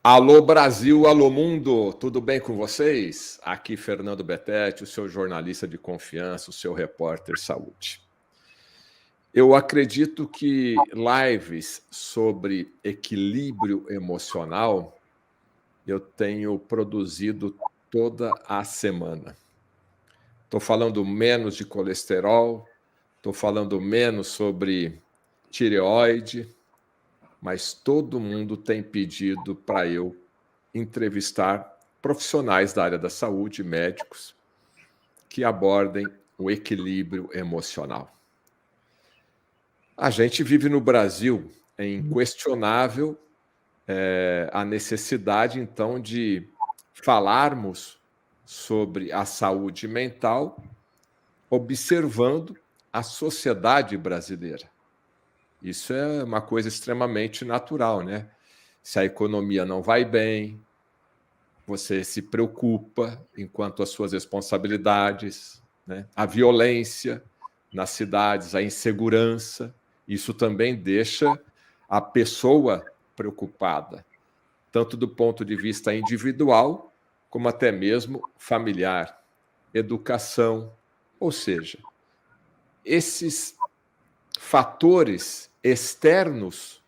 Alô Brasil, alô mundo, tudo bem com vocês? Aqui Fernando Betete, o seu jornalista de confiança, o seu repórter saúde. Eu acredito que lives sobre equilíbrio emocional eu tenho produzido toda a semana. Estou falando menos de colesterol, estou falando menos sobre tireoide, mas todo mundo tem pedido para eu entrevistar profissionais da área da saúde, médicos, que abordem o equilíbrio emocional. A gente vive no Brasil, é inquestionável a necessidade, então, de falarmos sobre a saúde mental, observando a sociedade brasileira. Isso é uma coisa extremamente natural, né? Se a economia não vai bem, você se preocupa enquanto às suas responsabilidades, né? A violência nas cidades, a insegurança, isso também deixa a pessoa preocupada, tanto do ponto de vista individual, como até mesmo familiar, educação, ou seja, esses fatores externos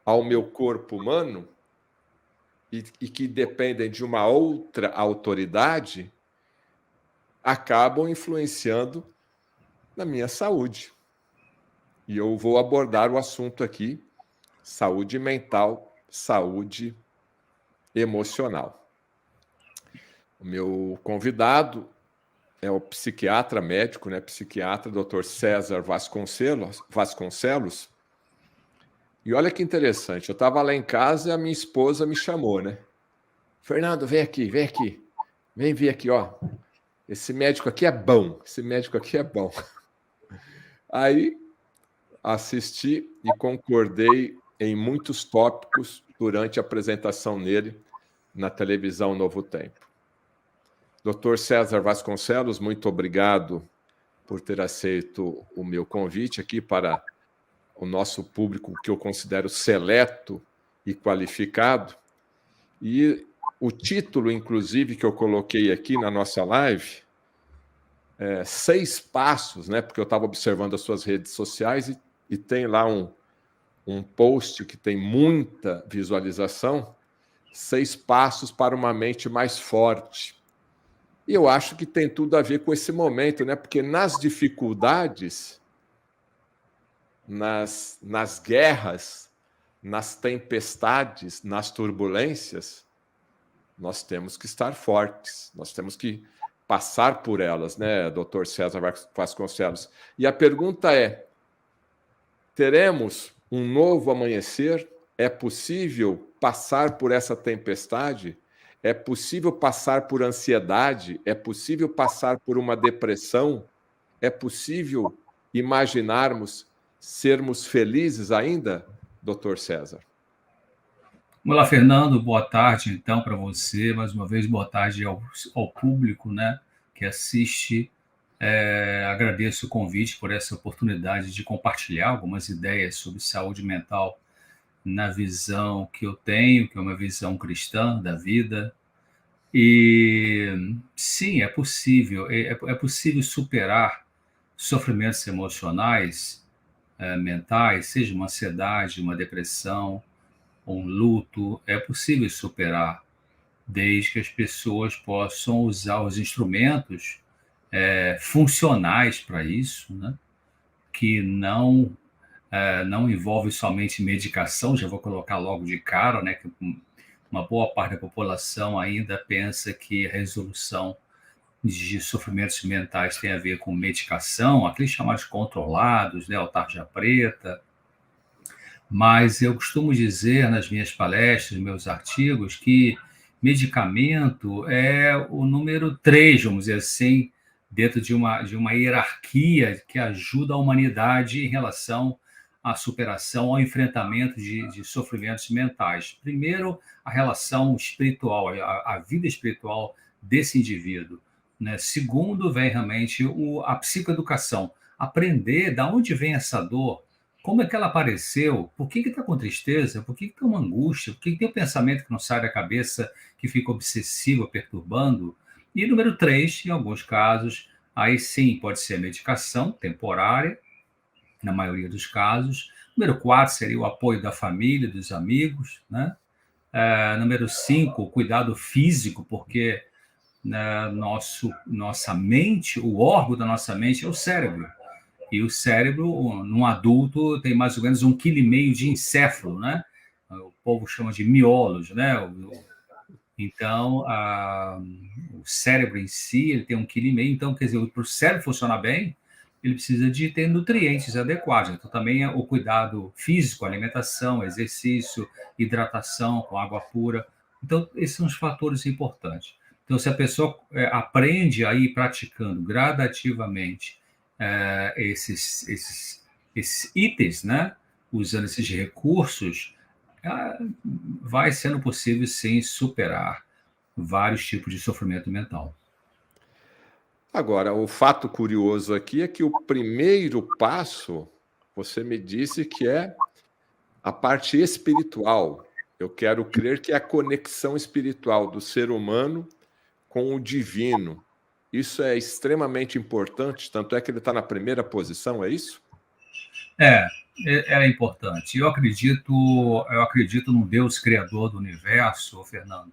ao meu corpo humano e que dependem de uma outra autoridade, acabam influenciando na minha saúde. E eu vou abordar o assunto aqui: saúde mental, saúde emocional. O meu convidado é o psiquiatra médico, né, psiquiatra Dr. César Vasconcelos. E olha que interessante, eu estava lá em casa e a minha esposa me chamou, né? Fernando, vem aqui, vem vir aqui, ó. Esse médico aqui é bom, esse médico aqui é bom. Aí assisti e concordei em muitos tópicos durante a apresentação nele na televisão Novo Tempo. Dr. César Vasconcelos, muito obrigado por ter aceito o meu convite aqui para o nosso público, que eu considero seleto e qualificado. E o título, inclusive, que eu coloquei aqui na nossa live, 6 passos, né? Porque eu estava observando as suas redes sociais e tem lá um post que tem muita visualização, 6 passos para uma mente mais forte. E eu acho que tem tudo a ver com esse momento, né? Porque nas dificuldades, nas guerras, nas tempestades, nas turbulências, nós temos que estar fortes, nós temos que passar por elas, né, Dr. César Vasconcelos? E a pergunta é: teremos um novo amanhecer? É possível passar por essa tempestade? É possível passar por ansiedade? É possível passar por uma depressão? É possível imaginarmos sermos felizes ainda, Dr. César? Olá, Fernando. Boa tarde, então, para você. Mais uma vez, boa tarde ao público, né, que assiste. Agradeço o convite por essa oportunidade de compartilhar algumas ideias sobre saúde mental na visão que eu tenho, que é uma visão cristã da vida. E sim, é possível. É possível superar sofrimentos emocionais, mentais, seja uma ansiedade, uma depressão, um luto. É possível superar, desde que as pessoas possam usar os instrumentos funcionais para isso, né? Que não envolve somente medicação. Já vou colocar logo de cara, né? Que uma boa parte da população ainda pensa que a resolução de sofrimentos mentais tem a ver com medicação, aqueles chamados controlados, né? O tarja preta. Mas eu costumo dizer nas minhas palestras, meus artigos, que medicamento é o número 3, vamos dizer assim, dentro de uma hierarquia que ajuda a humanidade em relação à superação, ao enfrentamento de sofrimentos mentais. Primeiro, a relação espiritual, a vida espiritual desse indivíduo, né? Segundo, vem realmente a psicoeducação, aprender de onde vem essa dor, como é que ela apareceu, por que está com tristeza, por que está uma angústia, por que tem um pensamento que não sai da cabeça, que fica obsessivo, perturbando. E número 3, em alguns casos, aí sim pode ser medicação temporária, na maioria dos casos. Número 4 seria o apoio da família, dos amigos, né? Número 5, o cuidado físico, porque nossa mente, o órgão da nossa mente é o cérebro. E o cérebro, num adulto, tem mais ou menos 1,5 kg de encéfalo, né? O povo chama de miolos, né? Então, o cérebro em si, ele tem 1,5 kg. Então, quer dizer, para o cérebro funcionar bem, ele precisa de ter nutrientes adequados. Então, também o cuidado físico, alimentação, exercício, hidratação com água pura. Então, esses são os fatores importantes. Então, se a pessoa aprende a ir praticando gradativamente esses itens, né? Usando esses recursos, vai sendo possível, sim, superar vários tipos de sofrimento mental. Agora, o fato curioso aqui é que o primeiro passo, você me disse que é a parte espiritual. Eu quero crer que é a conexão espiritual do ser humano com o divino. Isso é extremamente importante, tanto é que ele está na primeira posição, é isso? É importante. Eu acredito num Deus criador do universo, Fernando,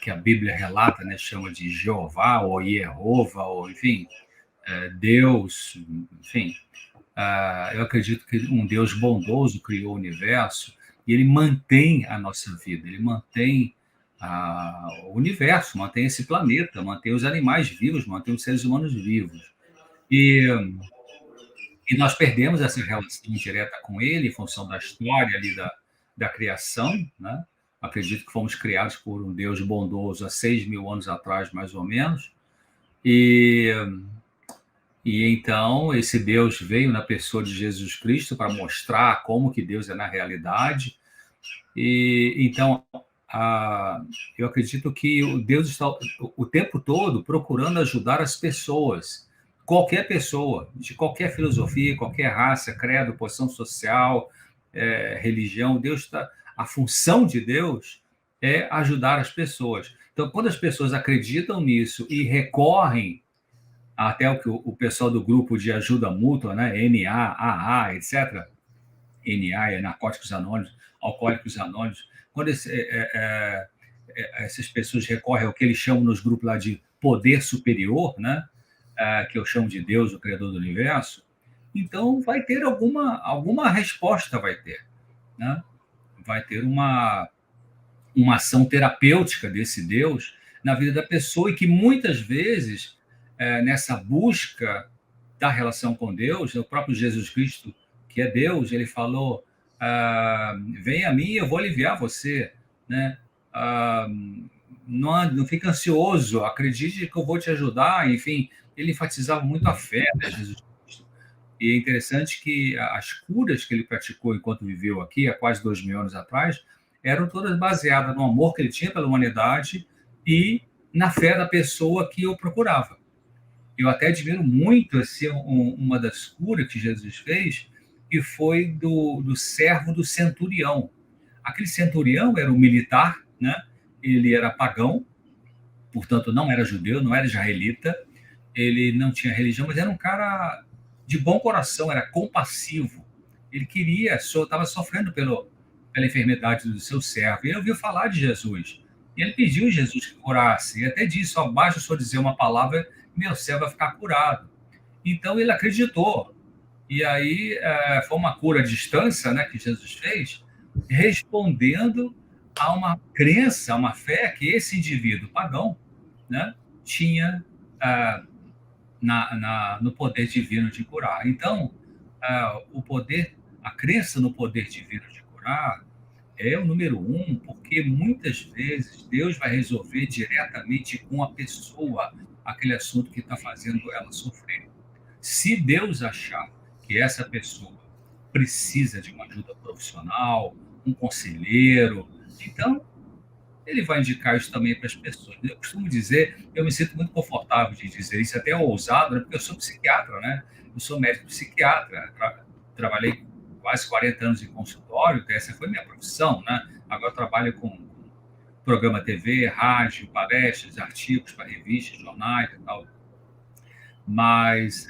que a Bíblia relata, né, chama de Jeová, ou Jeová, ou enfim, Deus, enfim. Eu acredito que um Deus bondoso criou o universo e ele mantém a nossa vida, ele mantém o universo, mantém esse planeta, mantém os animais vivos, mantém os seres humanos vivos. E, e nós perdemos essa relação direta com ele em função da história ali da criação, né? Acredito que fomos criados por um Deus bondoso há 6.000 anos atrás, mais ou menos. E então esse Deus veio na pessoa de Jesus Cristo para mostrar como que Deus é na realidade. E então eu acredito que o Deus está o tempo todo procurando ajudar as pessoas, qualquer pessoa, de qualquer filosofia, qualquer raça, credo, posição social, religião. A função de Deus é ajudar as pessoas. Então, quando as pessoas acreditam nisso e recorrem até o pessoal do grupo de ajuda mútua, né, NA, AA, etc., NA é Narcóticos Anônimos, Alcoólicos Anônimos, quando essas pessoas recorrem ao que eles chamam nos grupos lá de poder superior, né, que eu chamo de Deus, o Criador do Universo, então vai ter alguma resposta, vai ter, né? Vai ter uma ação terapêutica desse Deus na vida da pessoa e que muitas vezes, nessa busca da relação com Deus, o próprio Jesus Cristo, que é Deus, ele falou: vem a mim, eu vou aliviar você, né? Não fique ansioso, acredite que eu vou te ajudar. Enfim, ele enfatizava muito a fé, né, Jesus Cristo. E é interessante que as curas que ele praticou enquanto viveu aqui, há quase 2.000 anos atrás, eram todas baseadas no amor que ele tinha pela humanidade e na fé da pessoa que o procurava. Eu até admiro muito assim, uma das curas que Jesus fez, que foi do servo do centurião. Aquele centurião era um militar, né? Ele era pagão, portanto não era judeu, não era israelita, ele não tinha religião, mas era um cara de bom coração, era compassivo. Ele estava sofrendo pela enfermidade do seu servo. E ele ouviu falar de Jesus. E ele pediu a Jesus que curasse. E até disse: basta o senhor dizer uma palavra, meu servo vai ficar curado. Então ele acreditou. E aí foi uma cura à distância, né, que Jesus fez, respondendo a uma crença, a uma fé que esse indivíduo pagão, né, tinha no poder divino de curar. Então, a crença no poder divino de curar é o número 1, porque muitas vezes Deus vai resolver diretamente com a pessoa aquele assunto que está fazendo ela sofrer. Se Deus achar que essa pessoa precisa de uma ajuda profissional, um conselheiro, então ele vai indicar isso também para as pessoas. Eu costumo dizer, eu me sinto muito confortável de dizer isso, até ousado, né? Porque eu sou psiquiatra, né? Eu sou médico psiquiatra, trabalhei quase 40 anos em consultório, que essa foi minha profissão, né? Agora eu trabalho com programa TV, rádio, palestras, artigos para revistas, jornais e tal. Mas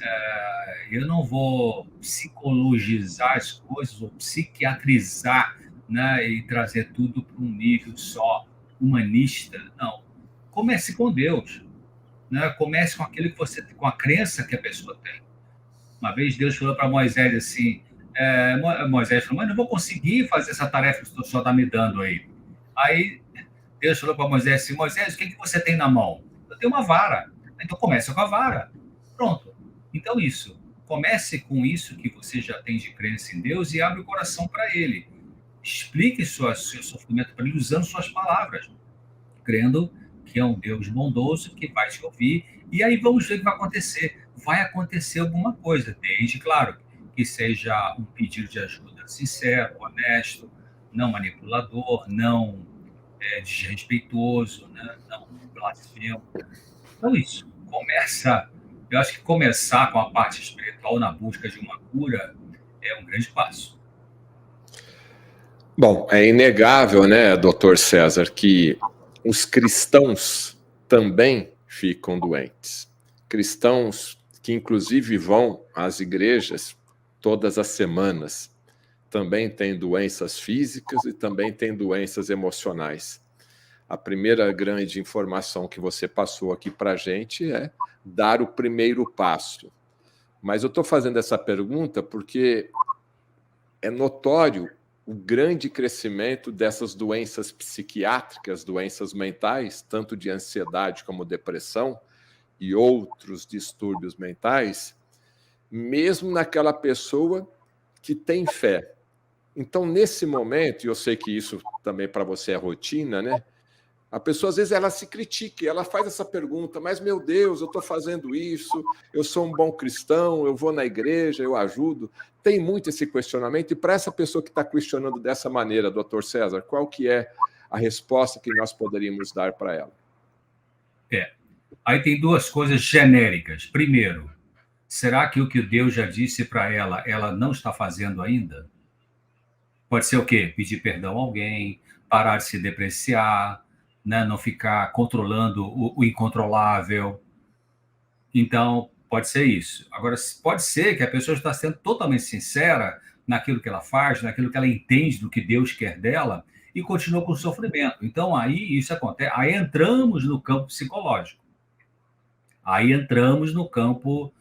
eu não vou psicologizar as coisas ou psiquiatrizar, né, e trazer tudo para um nível só humanista. Não. Comece com Deus, né? Comece com aquilo que você, com a crença que a pessoa tem. Uma vez Deus falou para Moisés assim, Moisés falou, mas não vou conseguir fazer essa tarefa que o senhor está me dando aí. Aí Deus falou para Moisés assim, Moisés, o que você tem na mão? Eu tenho uma vara. Então começa com a vara. Pronto. Então isso. Comece com isso que você já tem de crença em Deus e abre o coração para Ele. Explique seu sofrimento para Ele usando suas palavras, crendo que é um Deus bondoso que vai te ouvir. E aí vamos ver o que vai acontecer. Vai acontecer alguma coisa, desde, claro, que seja um pedido de ajuda sincero, honesto, não manipulador, não desrespeitoso, né? Não blasfemo. Então, isso. Eu acho que começar com a parte espiritual na busca de uma cura é um grande passo. Bom, é inegável, né, doutor César, que os cristãos também ficam doentes. Cristãos que, inclusive, vão às igrejas todas as semanas, também têm doenças físicas e também têm doenças emocionais. A primeira grande informação que você passou aqui para a gente é dar o primeiro passo. Mas eu estou fazendo essa pergunta porque é notório o grande crescimento dessas doenças psiquiátricas, doenças mentais, tanto de ansiedade como depressão e outros distúrbios mentais, mesmo naquela pessoa que tem fé. Então, nesse momento, e eu sei que isso também para você é rotina, né? A pessoa, às vezes, ela se critica, ela faz essa pergunta, mas, meu Deus, eu estou fazendo isso, eu sou um bom cristão, eu vou na igreja, eu ajudo. Tem muito esse questionamento, e para essa pessoa que está questionando dessa maneira, doutor César, qual que é a resposta que nós poderíamos dar para ela? Aí tem duas coisas genéricas. Primeiro, será que o que Deus já disse para ela não está fazendo ainda? Pode ser o quê? Pedir perdão a alguém, parar de se depreciar, né? Não ficar controlando o incontrolável. Então, pode ser isso. Agora, pode ser que a pessoa está sendo totalmente sincera naquilo que ela faz, naquilo que ela entende do que Deus quer dela e continua com o sofrimento. Então, aí isso acontece. Aí entramos no campo psicológico. Aí entramos no campo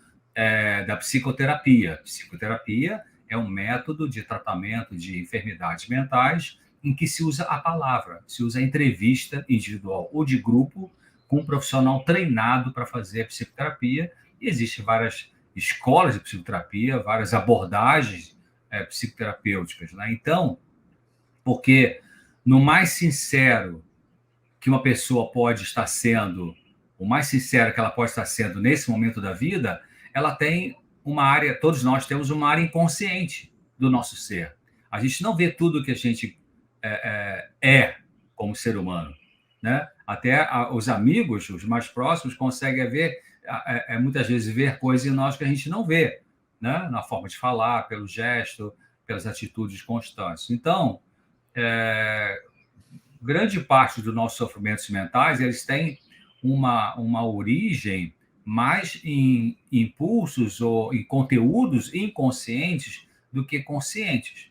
da psicoterapia. Psicoterapia é um método de tratamento de enfermidades mentais em que se usa a palavra, se usa a entrevista individual ou de grupo com um profissional treinado para fazer a psicoterapia. E existem várias escolas de psicoterapia, várias abordagens psicoterapêuticas, né? Então, porque no mais sincero que uma pessoa pode estar sendo, o mais sincero que ela pode estar sendo nesse momento da vida, ela tem uma área, todos nós temos uma área inconsciente do nosso ser. A gente não vê tudo que a gente como ser humano, né? Até os amigos, os mais próximos, conseguem ver, muitas vezes, ver coisas em nós que a gente não vê, né? Na forma de falar, pelo gesto, pelas atitudes constantes. Então, grande parte dos nossos sofrimentos mentais, eles têm uma origem mais em impulsos ou em conteúdos inconscientes do que conscientes.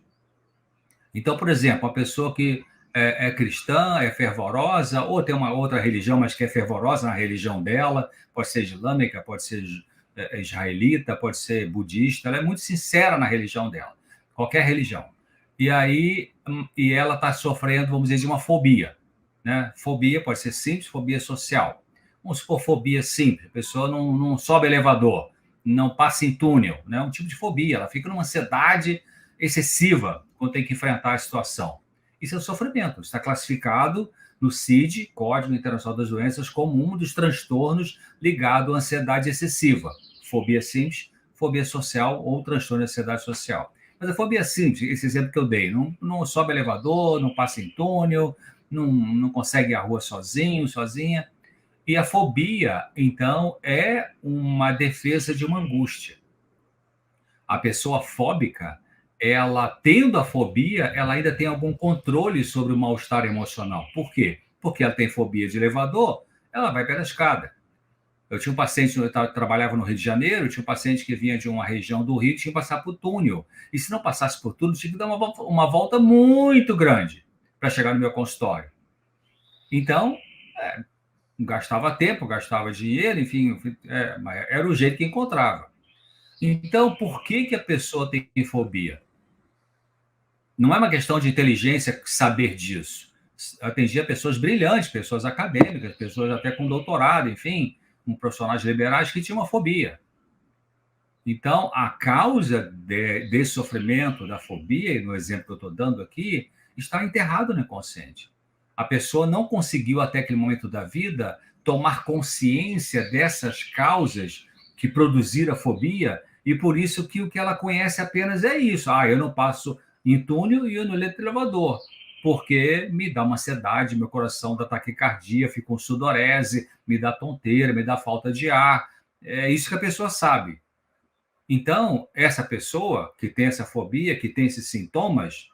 Então, por exemplo, a pessoa que é cristã, é fervorosa, ou tem uma outra religião, mas que é fervorosa na religião dela, pode ser islâmica, pode ser israelita, pode ser budista, ela é muito sincera na religião dela, qualquer religião. E ela está sofrendo, vamos dizer, de uma fobia, né? Fobia pode ser simples, fobia social. Vamos supor fobia simples, a pessoa não sobe elevador, não passa em túnel, né? É um tipo de fobia, ela fica numa ansiedade excessiva quando tem que enfrentar a situação. Isso é sofrimento, está classificado no CID, Código Internacional das Doenças, como um dos transtornos ligado à ansiedade excessiva. Fobia simples, fobia social ou transtorno de ansiedade social. Mas a fobia simples, esse exemplo que eu dei, não sobe elevador, não passa em túnel, não consegue ir à rua sozinho, sozinha. E a fobia, então, é uma defesa de uma angústia. A pessoa fóbica, ela, tendo a fobia, ela ainda tem algum controle sobre o mal-estar emocional. Por quê? Porque ela tem fobia de elevador, ela vai pela escada. Eu tinha um paciente, eu trabalhava no Rio de Janeiro, tinha um paciente que vinha de uma região do Rio, tinha que passar por túnel. E se não passasse por túnel, tinha que dar uma volta muito grande para chegar no meu consultório. Então, gastava tempo, gastava dinheiro, enfim, era o jeito que encontrava. Então, por que a pessoa tem fobia? Não é uma questão de inteligência saber disso. Eu atendia pessoas brilhantes, pessoas acadêmicas, pessoas até com doutorado, enfim, com profissionais liberais que tinham uma fobia. Então, a causa desse sofrimento, da fobia, e no exemplo que eu estou dando aqui, está enterrado no inconsciente. A pessoa não conseguiu, até aquele momento da vida, tomar consciência dessas causas que produziram a fobia, e por isso que o que ela conhece apenas é isso. Eu não passo em túnel e eu não entro no elevador, porque me dá uma ansiedade, meu coração dá taquicardia, fico com sudorese, me dá tonteira, me dá falta de ar. É isso que a pessoa sabe. Então, essa pessoa que tem essa fobia, que tem esses sintomas,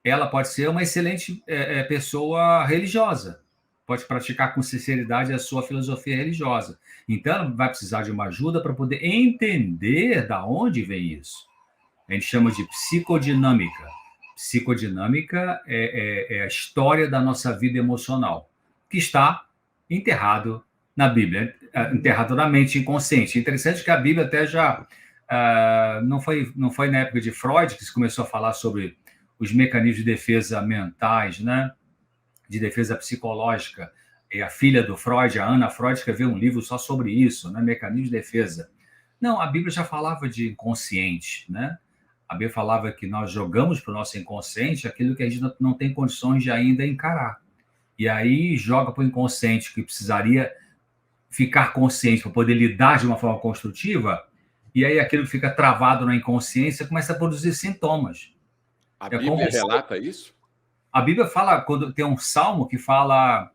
ela pode ser uma excelente pessoa religiosa, pode praticar com sinceridade a sua filosofia religiosa. Então, ela vai precisar de uma ajuda para poder entender da onde vem isso. A gente chama de psicodinâmica. Psicodinâmica é a história da nossa vida emocional, que está enterrado na Bíblia, enterrado na mente inconsciente. Interessante que a Bíblia até já não foi na época de Freud que se começou a falar sobre os mecanismos de defesa mentais, né? De defesa psicológica. E a filha do Freud, a Ana Freud, escreveu um livro só sobre isso, né? Mecanismo de defesa. Não, a Bíblia já falava de inconsciente, né? A Bíblia falava que nós jogamos para o nosso inconsciente aquilo que a gente não tem condições de ainda encarar. E aí joga para o inconsciente, que precisaria ficar consciente para poder lidar de uma forma construtiva, e aí aquilo que fica travado na inconsciência começa a produzir sintomas. A Bíblia relata isso? A Bíblia fala, quando tem um salmo que fala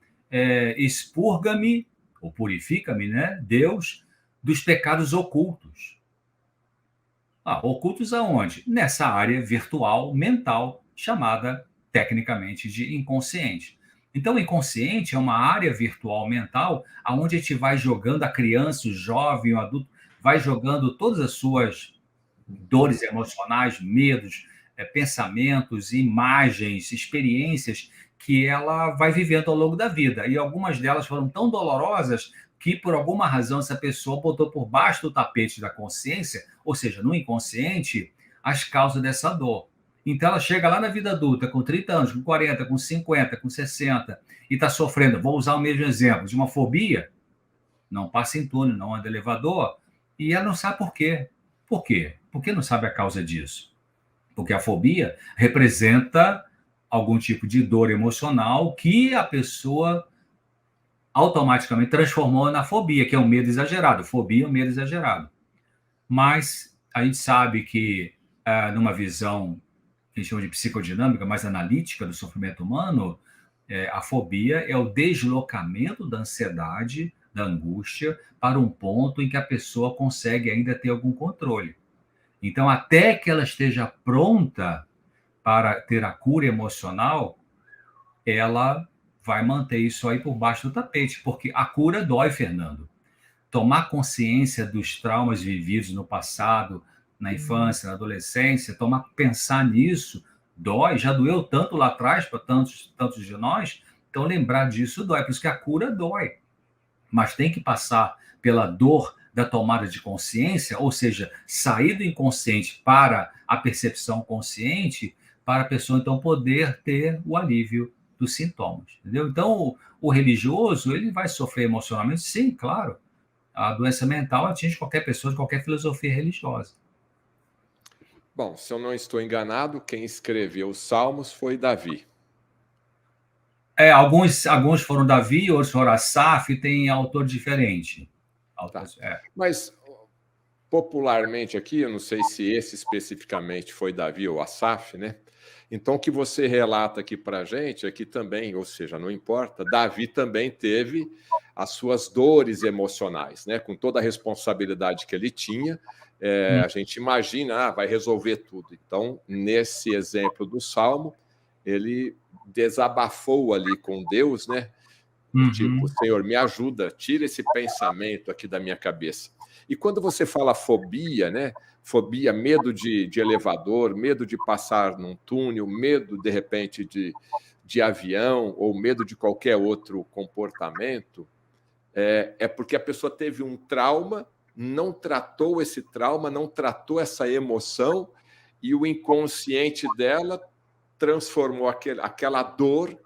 expurga-me, ou purifica-me, né, Deus, dos pecados ocultos. Ocultos aonde? Nessa área virtual, mental, chamada tecnicamente de inconsciente. Então, o inconsciente é uma área virtual mental onde a gente vai jogando a criança, o jovem, o adulto, vai jogando todas as suas dores emocionais, medos, pensamentos, imagens, experiências que ela vai vivendo ao longo da vida. E algumas delas foram tão dolorosas que, por alguma razão, essa pessoa botou por baixo do tapete da consciência, ou seja, no inconsciente, as causas dessa dor. Então, ela chega lá na vida adulta, com 30 anos, com 40, com 50, com 60, e está sofrendo, vou usar o mesmo exemplo, de uma fobia, não passa em túnel, não anda elevador, e ela não sabe por quê. Por quê? Porque não sabe a causa disso. Porque a fobia representa algum tipo de dor emocional que a pessoa automaticamente transformou na fobia, que é um medo exagerado. Fobia é um medo exagerado. Mas a gente sabe que, numa visão que a gente chama de psicodinâmica, mais analítica do sofrimento humano, a fobia é o deslocamento da ansiedade, da angústia, para um ponto em que a pessoa consegue ainda ter algum controle. Então, até que ela esteja pronta para ter a cura emocional, ela vai manter isso aí por baixo do tapete, porque a cura dói, Fernando. Tomar consciência dos traumas vividos no passado, na infância, na adolescência, pensar nisso, dói, já doeu tanto lá atrás para tantos de nós, então lembrar disso dói, por isso que a cura dói. Mas tem que passar pela dor da tomada de consciência, ou seja, sair do inconsciente para a percepção consciente, para a pessoa, então, poder ter o alívio dos sintomas, entendeu? Então, o religioso, ele vai sofrer emocionalmente? Sim, claro. A doença mental atinge qualquer pessoa de qualquer filosofia religiosa. Bom, se eu não estou enganado, quem escreveu os Salmos foi Davi. Alguns foram Davi, outros foram Asaf, tem autor diferente. Mas, popularmente aqui, eu não sei se esse especificamente foi Davi ou Asaf, né? Então, o que você relata aqui para a gente é que também, ou seja, não importa, Davi também teve as suas dores emocionais, né? Com toda a responsabilidade que ele tinha, a gente imagina, vai resolver tudo. Então, nesse exemplo do Salmo, ele desabafou ali com Deus, né? Tipo, Senhor, me ajuda, tira esse pensamento aqui da minha cabeça. E quando você fala fobia, né? Fobia, medo de elevador, medo de passar num túnel, medo, de repente, de avião, ou medo de qualquer outro comportamento, é porque a pessoa teve um trauma, não tratou esse trauma, não tratou essa emoção, e o inconsciente dela transformou aquela dor,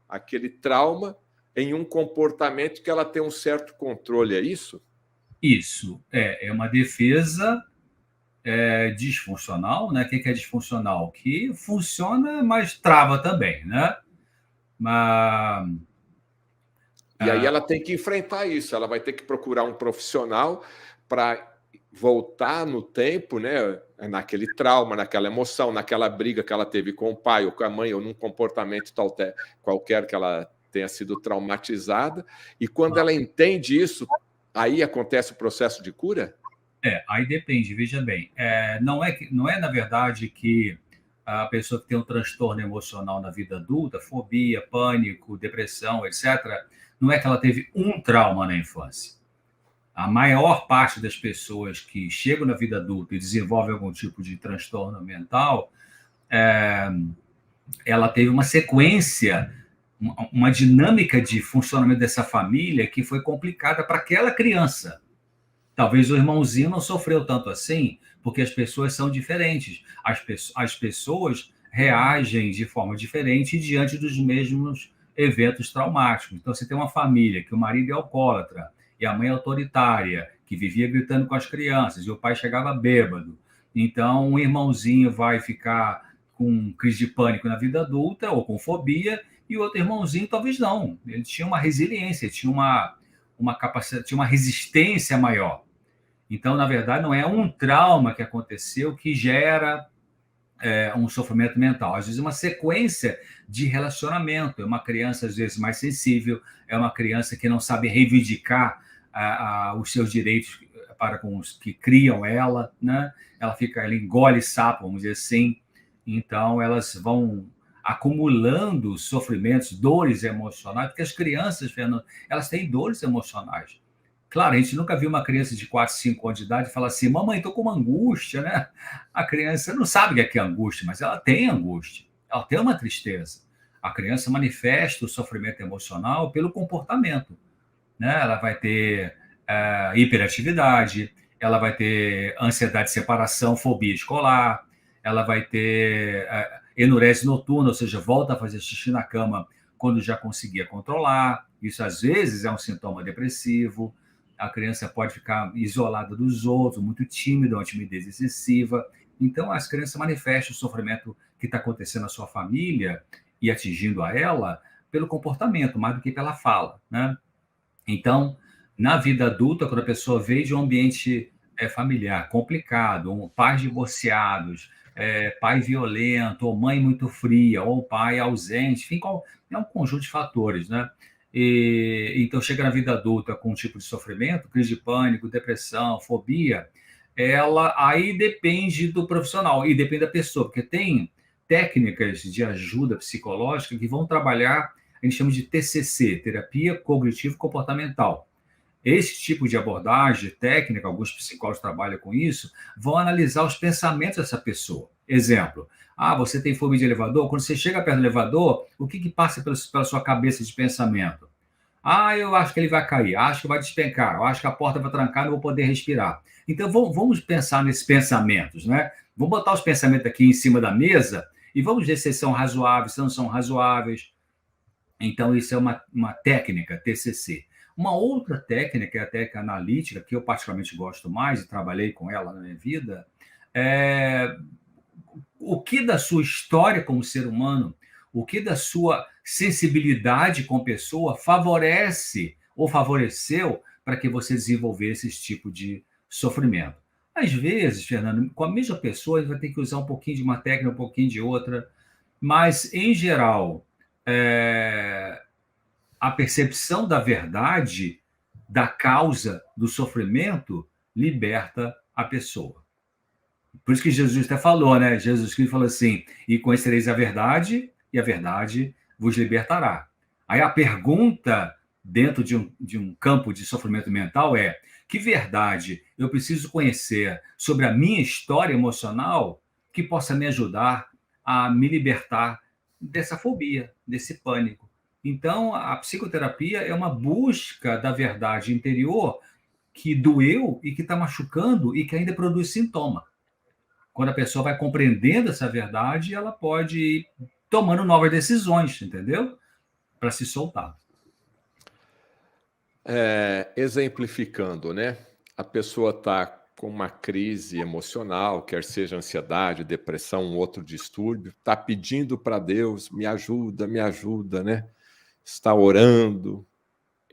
aquele trauma, em um comportamento que ela tem um certo controle, é isso? Isso é uma defesa disfuncional, né? O que é disfuncional? Que funciona, mas trava também, né? Mas, E aí ela tem que enfrentar isso, ela vai ter que procurar um profissional para voltar no tempo, né, naquele trauma, naquela emoção, naquela briga que ela teve com o pai ou com a mãe, ou num comportamento qualquer que ela tenha sido traumatizada. E quando ela entende isso, aí acontece o processo de cura? aí depende, veja bem. Não é, na verdade, que a pessoa que tem um transtorno emocional na vida adulta, fobia, pânico, depressão, etc., não é que ela teve um trauma na infância. A maior parte das pessoas que chegam na vida adulta e desenvolvem algum tipo de transtorno mental, ela teve uma sequência, uma dinâmica de funcionamento dessa família que foi complicada para aquela criança. Talvez o irmãozinho não sofreu tanto assim, porque as pessoas são diferentes. As pessoas reagem de forma diferente diante dos mesmos eventos traumáticos. Então, você tem uma família que o marido é alcoólatra e a mãe é autoritária, que vivia gritando com as crianças, e o pai chegava bêbado. Então, um irmãozinho vai ficar com crise de pânico na vida adulta ou com fobia, e o outro irmãozinho talvez não. Ele tinha uma resiliência, tinha uma capacidade, tinha uma resistência maior. Então, na verdade, não é um trauma que aconteceu que gera um sofrimento mental. Às vezes, uma sequência de relacionamento. É uma criança, às vezes, mais sensível, é uma criança que não sabe reivindicar os seus direitos para com os que criam ela, né? Ela engole sapo, vamos dizer assim. Então, elas vão acumulando sofrimentos, dores emocionais, porque as crianças, Fernando, elas têm dores emocionais. Claro, a gente nunca viu uma criança de 4, 5 anos de idade falar assim: mamãe, estou com uma angústia, né? A criança não sabe o que é angústia, mas ela tem angústia, ela tem uma tristeza. A criança manifesta o sofrimento emocional pelo comportamento, né? Ela vai ter hiperatividade, ela vai ter ansiedade de separação, fobia escolar, ela vai ter enurese noturna, ou seja, volta a fazer xixi na cama quando já conseguia controlar. Isso, às vezes, é um sintoma depressivo. A criança pode ficar isolada dos outros, muito tímida, uma timidez excessiva. Então, as crianças manifestam o sofrimento que está acontecendo na sua família e atingindo a ela pelo comportamento, mais do que pela fala, né? Então, na vida adulta, quando a pessoa veio de um ambiente familiar complicado, pais divorciados, pai violento, ou mãe muito fria, ou pai ausente, enfim, é um conjunto de fatores, né? Então, chega na vida adulta com um tipo de sofrimento, crise de pânico, depressão, fobia, ela aí depende do profissional e depende da pessoa, porque tem técnicas de ajuda psicológica que vão trabalhar, a gente chama de TCC, terapia cognitivo-comportamental. Esse tipo de abordagem técnica, alguns psicólogos trabalham com isso, vão analisar os pensamentos dessa pessoa. Exemplo, você tem fobia de elevador? Quando você chega perto do elevador, o que passa pela sua cabeça de pensamento? Eu acho que ele vai cair, acho que vai despencar, eu acho que a porta vai trancar, não vou poder respirar. Então, vamos pensar nesses pensamentos, né? Vamos botar os pensamentos aqui em cima da mesa e vamos ver se eles são razoáveis, se não são razoáveis. Então, isso é uma técnica, TCC. Uma outra técnica, é a técnica analítica, que eu particularmente gosto mais e trabalhei com ela na minha vida, é o que da sua história como ser humano, o que da sua sensibilidade com pessoa favorece ou favoreceu para que você desenvolvesse esse tipo de sofrimento. Às vezes, Fernando, com a mesma pessoa, ele vai ter que usar um pouquinho de uma técnica, um pouquinho de outra. Mas, em geral, a percepção da verdade, da causa do sofrimento, liberta a pessoa. Por isso que Jesus até falou, né? Jesus Cristo falou assim: e conhecereis a verdade, e a verdade vos libertará. Aí a pergunta dentro de um campo de sofrimento mental é: que verdade eu preciso conhecer sobre a minha história emocional que possa me ajudar a me libertar dessa fobia, desse pânico? Então, a psicoterapia é uma busca da verdade interior que doeu e que está machucando e que ainda produz sintoma. Quando a pessoa vai compreendendo essa verdade, ela pode ir tomando novas decisões, entendeu? Para se soltar. Exemplificando, né? A pessoa está com uma crise emocional, quer seja ansiedade, depressão, um outro distúrbio, está pedindo para Deus, me ajuda, né? Está orando,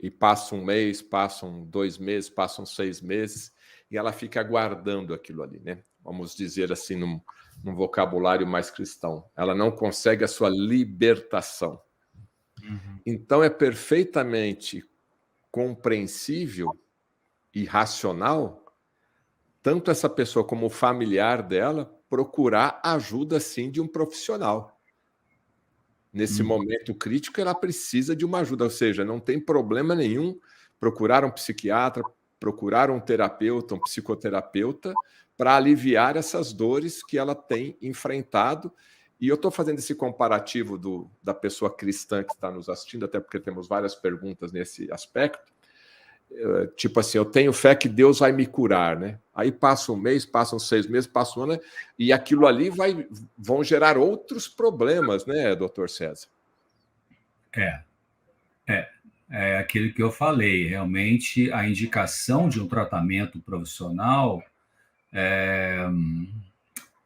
e passa um mês, passam 2 meses, passam 6 meses, e ela fica aguardando aquilo ali, né? Vamos dizer assim, num vocabulário mais cristão. Ela não consegue a sua libertação. Então, é perfeitamente compreensível e racional, tanto essa pessoa como o familiar dela, procurar ajuda, sim, de um profissional. Nesse momento crítico, ela precisa de uma ajuda, ou seja, não tem problema nenhum procurar um psiquiatra, procurar um terapeuta, um psicoterapeuta, para aliviar essas dores que ela tem enfrentado. E eu estou fazendo esse comparativo da pessoa cristã que está nos assistindo, até porque temos várias perguntas nesse aspecto. Tipo assim, eu tenho fé que Deus vai me curar, né? Aí passa um mês, passam 6 meses, passa um ano, e aquilo ali vão gerar outros problemas, né, doutor César? É aquilo que eu falei. Realmente, a indicação de um tratamento profissional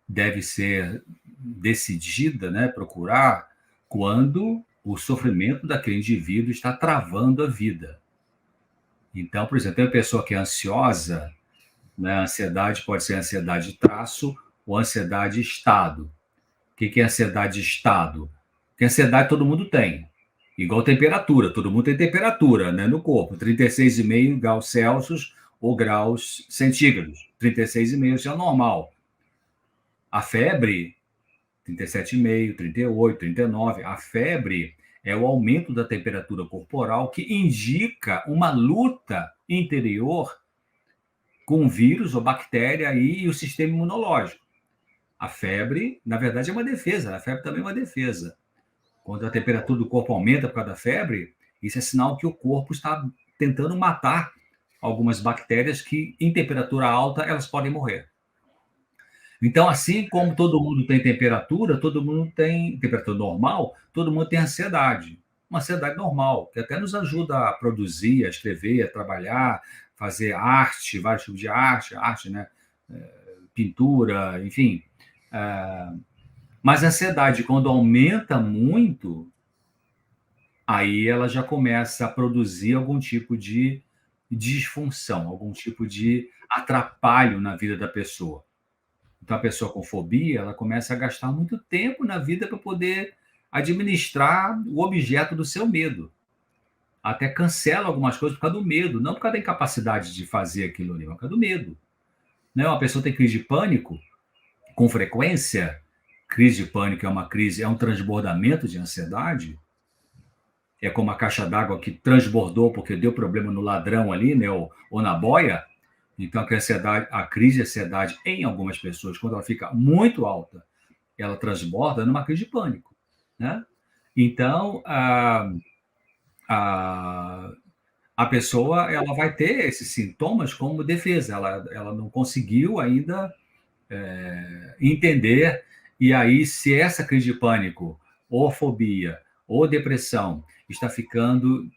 deve ser decidida, né, procurar quando o sofrimento daquele indivíduo está travando a vida. Então, por exemplo, tem uma pessoa que é ansiosa, né? A ansiedade pode ser ansiedade de traço ou ansiedade de estado. O que é ansiedade de estado? Porque ansiedade todo mundo tem. Igual temperatura, todo mundo tem temperatura, né, no corpo, 36,5 graus Celsius ou graus centígrados. 36,5 isso é normal. A febre, 37,5, 38, 39. A febre é o aumento da temperatura corporal que indica uma luta interior com vírus ou bactéria e o sistema imunológico. A febre, na verdade, é uma defesa. A febre também é uma defesa. Quando a temperatura do corpo aumenta por causa da febre, isso é sinal que o corpo está tentando matar algumas bactérias que, em temperatura alta, elas podem morrer. Então, assim como todo mundo tem temperatura, todo mundo tem temperatura normal, todo mundo tem ansiedade. Uma ansiedade normal, que até nos ajuda a produzir, a escrever, a trabalhar, fazer arte, vários tipos de arte, né? Pintura, enfim. Mas a ansiedade, quando aumenta muito, aí ela já começa a produzir algum tipo de disfunção, algum tipo de atrapalho na vida da pessoa. Então, a pessoa com fobia, ela começa a gastar muito tempo na vida para poder administrar o objeto do seu medo. Até cancela algumas coisas por causa do medo, não por causa da incapacidade de fazer aquilo ali, mas por causa do medo. Né? Uma pessoa tem crise de pânico com frequência, crise de pânico é um transbordamento de ansiedade, é como a caixa d'água que transbordou porque deu problema no ladrão ali, né? ou na boia. Então, a crise de ansiedade em algumas pessoas, quando ela fica muito alta, ela transborda numa crise de pânico, né? Então, a pessoa ela vai ter esses sintomas como defesa, ela não conseguiu ainda entender, e aí, se essa crise de pânico, ou fobia, ou depressão, está ficando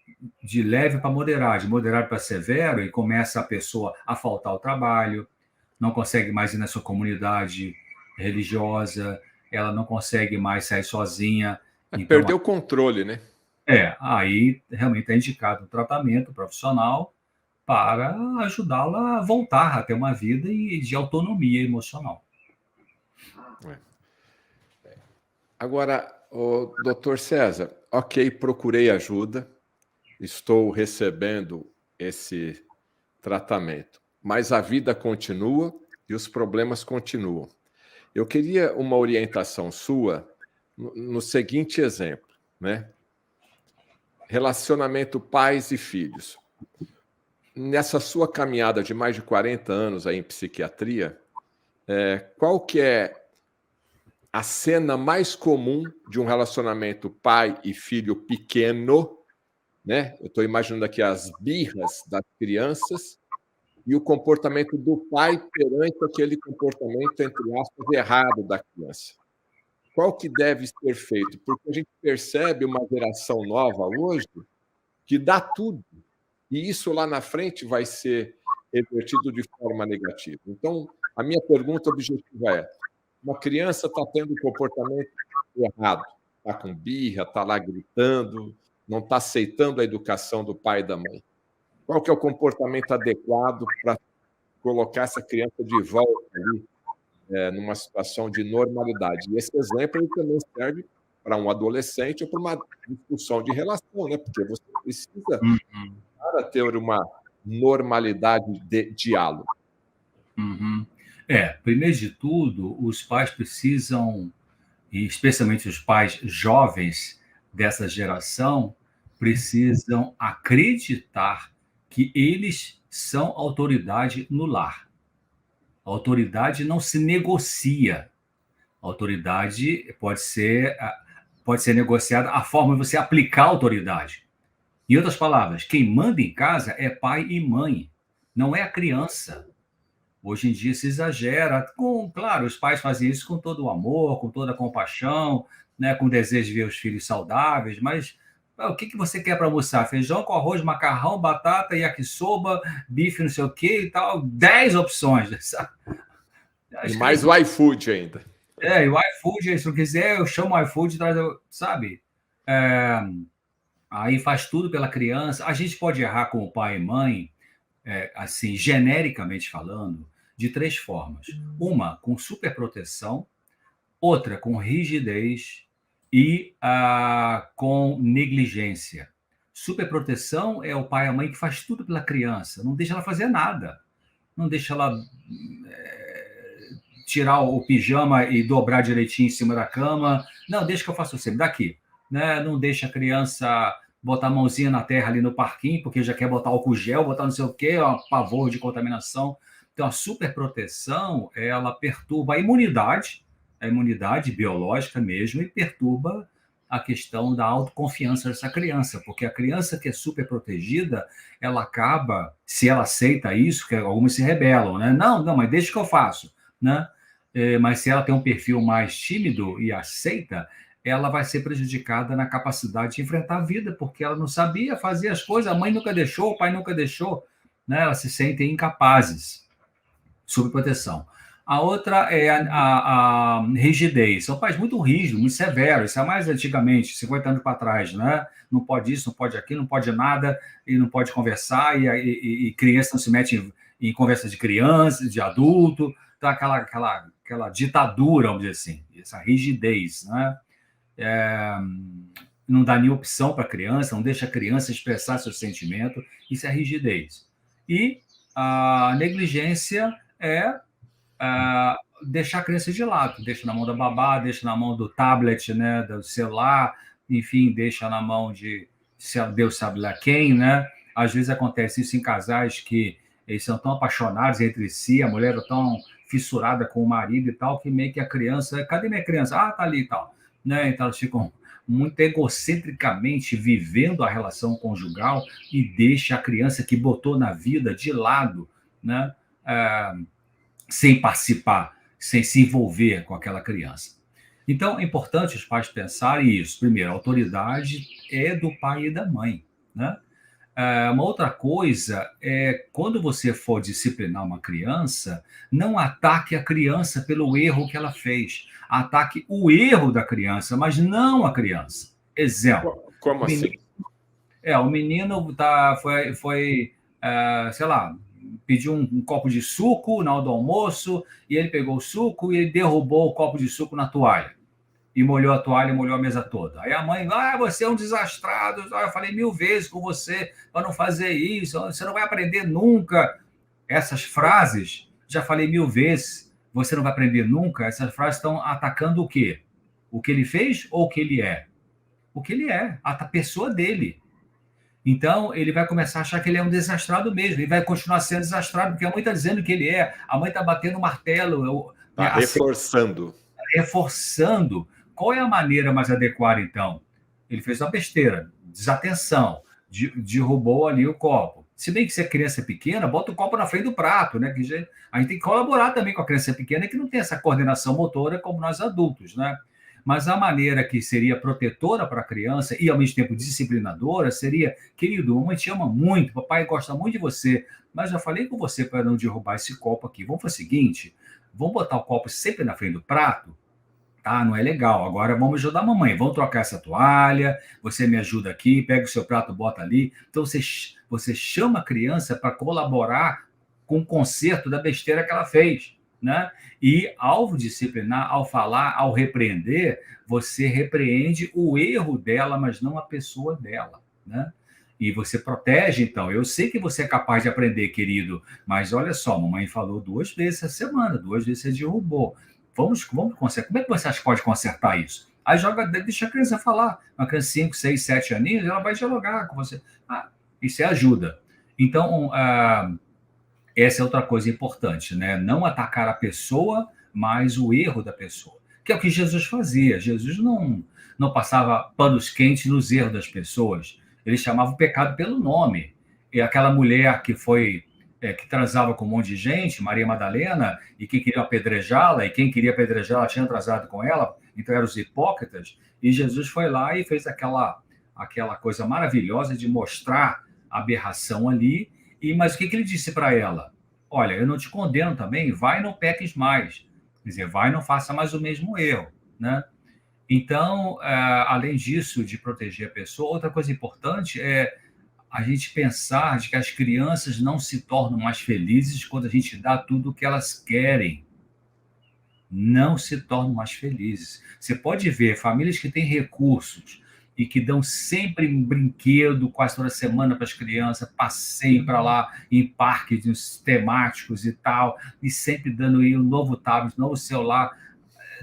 de leve para moderado, de moderado para severo, e começa a pessoa a faltar ao trabalho, não consegue mais ir na sua comunidade religiosa, ela não consegue mais sair sozinha. Então, Perdeu o controle, né? aí realmente é indicado um tratamento profissional para ajudá-la a voltar a ter uma vida de autonomia emocional. Agora, Doutor César, ok, procurei ajuda, estou recebendo esse tratamento, mas a vida continua e os problemas continuam. Eu queria uma orientação sua no seguinte exemplo, né? Relacionamento pais e filhos. Nessa sua caminhada de mais de 40 anos aí em psiquiatria, qual que é a cena mais comum de um relacionamento pai e filho pequeno, né? Eu estou imaginando aqui as birras das crianças e o comportamento do pai perante aquele comportamento, entre aspas, errado da criança. Qual que deve ser feito? Porque a gente percebe uma geração nova hoje que dá tudo, e isso lá na frente vai ser revertido de forma negativa. Então, a minha pergunta objetiva é: uma criança está tendo um comportamento errado, está com birra, está lá gritando, não está aceitando a educação do pai e da mãe. Qual que é o comportamento adequado para colocar essa criança de volta ali, numa situação de normalidade? E esse exemplo ele também serve para um adolescente ou para uma discussão de relação, né? Porque você precisa para ter uma normalidade de diálogo. Primeiro de tudo, os pais precisam, e especialmente os pais jovens dessa geração, precisam acreditar que eles são autoridade no lar. A autoridade não se negocia. A autoridade pode ser negociada a forma de você aplicar a autoridade. Em outras palavras, quem manda em casa é pai e mãe, não é a criança. Hoje em dia se exagera. Claro, os pais fazem isso com todo o amor, com toda a compaixão, né, com o desejo de ver os filhos saudáveis, mas o que você quer para almoçar? Feijão com arroz, macarrão, batata, yakisoba, bife, não sei o que e tal. 10 opções. Sabe? E mais o iFood ainda. E o iFood, se não quiser, eu chamo o iFood, sabe? Aí faz tudo pela criança. A gente pode errar como pai e mãe, assim, genericamente falando, de 3 formas. Uma, com superproteção, outra, com rigidez e com negligência. Superproteção é o pai e a mãe que faz tudo pela criança, não deixa ela fazer nada, não deixa ela tirar o pijama e dobrar direitinho em cima da cama, não, deixa que eu faço sempre, daqui, né? Não deixa a criança botar a mãozinha na terra ali no parquinho, porque já quer botar álcool gel, botar não sei o quê, pavor de contaminação. Então, a superproteção, ela perturba a imunidade biológica mesmo, e perturba a questão da autoconfiança dessa criança, porque a criança que é superprotegida, ela acaba, se ela aceita isso, que algumas se rebelam, né? Não, mas deixa que eu faço, né? Mas se ela tem um perfil mais tímido e aceita, ela vai ser prejudicada na capacidade de enfrentar a vida, porque ela não sabia fazer as coisas, a mãe nunca deixou, o pai nunca deixou, né? Elas se sentem incapazes. Superproteção. A outra é a rigidez. São pais muito rígidos, muito severos. Isso é mais antigamente, 50 anos para trás, né? Não pode isso, não pode aquilo, não pode nada, e não pode conversar, e criança não se mete em conversa de criança, de adulto. Então, aquela ditadura, vamos dizer assim, essa rigidez, né? Não dá nem opção para a criança, não deixa a criança expressar seu sentimento. Isso é rigidez. E a negligência é deixar a criança de lado, deixa na mão da babá, deixa na mão do tablet, né, do celular, enfim, deixa na mão de Deus sabe lá quem, né? Às vezes acontece isso em casais que eles são tão apaixonados entre si, a mulher é tão fissurada com o marido e tal, que meio que a criança, cadê minha criança? Tá ali e tal, né? Então elas ficam muito egocentricamente vivendo a relação conjugal e deixa a criança que botou na vida de lado, né? Sem participar, sem se envolver com aquela criança. Então, é importante os pais pensarem isso. Primeiro, a autoridade é do pai e da mãe, né? Uma outra coisa é, quando você for disciplinar uma criança, não ataque a criança pelo erro que ela fez. Ataque o erro da criança, mas não a criança. Exemplo. Como assim? O menino foi sei lá, pediu um copo de suco na hora do almoço, e ele pegou o suco e ele derrubou o copo de suco na toalha. e molhou a toalha e molhou a mesa toda. Aí a mãe, você é um desastrado. Eu falei 1000 vezes com você para não fazer isso, você não vai aprender nunca. Essas frases, já falei 1000 vezes, você não vai aprender nunca. Essas frases estão atacando o quê? O que ele fez ou o que ele é? O que ele é, a pessoa dele. Então, ele vai começar a achar que ele é um desastrado mesmo, e vai continuar sendo desastrado, porque a mãe está dizendo que ele é, a mãe está batendo o martelo, Está reforçando. Reforçando. Qual é a maneira mais adequada, então? Ele fez uma besteira, desatenção, derrubou ali o copo. Se bem que se a criança é pequena, bota o copo na frente do prato, né? Que a gente tem que colaborar também com a criança pequena, que não tem essa coordenação motora como nós adultos, né? Mas a maneira que seria protetora para a criança e, ao mesmo tempo, disciplinadora seria: querido, mamãe te ama muito, papai gosta muito de você, mas já falei com você para não derrubar esse copo aqui. Vamos fazer o seguinte, vamos botar o copo sempre na frente do prato? Tá, não é legal. Agora vamos ajudar a mamãe. Vamos trocar essa toalha, você me ajuda aqui, pega o seu prato, bota ali. Então, você chama a criança para colaborar com o conserto da besteira que ela fez, né? E ao disciplinar, ao falar, ao repreender, você repreende o erro dela, mas não a pessoa dela, né? E você protege, então. Eu sei que você é capaz de aprender, querido, mas olha só, mamãe falou 2 vezes essa semana, 2 vezes você derrubou. Vamos consertar. Como é que você pode consertar isso? Aí deixa a criança falar. Uma criança de 5, 6, 7 aninhos, ela vai dialogar com você. Isso é ajuda. Então, essa é outra coisa importante, né? Não atacar a pessoa, mas o erro da pessoa. Que é o que Jesus fazia. Jesus não passava panos quentes nos erros das pessoas. Ele chamava o pecado pelo nome. E aquela mulher que que transava com um monte de gente, Maria Madalena, e que queria apedrejá-la, e quem queria apedrejá-la tinha transado com ela, então eram os hipócritas, e Jesus foi lá e fez aquela coisa maravilhosa de mostrar a aberração ali, mas o que ele disse para ela? Olha, eu não te condeno também, vai e não peques mais. Quer dizer, vai e não faça mais o mesmo erro, né? Então, além disso, de proteger a pessoa, outra coisa importante é a gente pensar de que as crianças não se tornam mais felizes quando a gente dá tudo o que elas querem. Não se tornam mais felizes. Você pode ver famílias que têm recursos e que dão sempre um brinquedo quase toda semana para as crianças, passeio para lá em parques temáticos e tal, e sempre dando aí um novo tablet, um novo celular.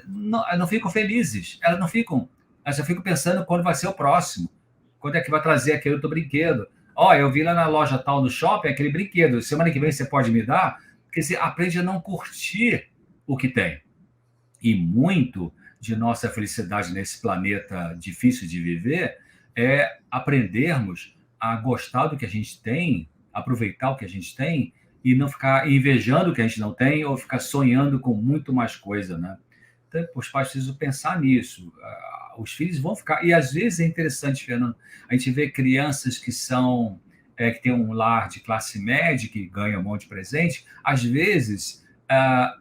Não ficam felizes. Elas não ficam. Elas só ficam pensando quando vai ser o próximo. Quando é que vai trazer aquele outro brinquedo? Eu vi lá na loja tal do shopping aquele brinquedo. Semana que vem você pode me dar? Porque você aprende a não curtir o que tem. E muito de nossa felicidade nesse planeta difícil de viver é aprendermos a gostar do que a gente tem, aproveitar o que a gente tem e não ficar invejando o que a gente não tem ou ficar sonhando com muito mais coisa, né? Então, os pais precisam pensar nisso. Os filhos vão ficar... E, às vezes, é interessante, Fernando, a gente vê crianças que que têm um lar de classe média, que ganham um monte de presente. Às vezes,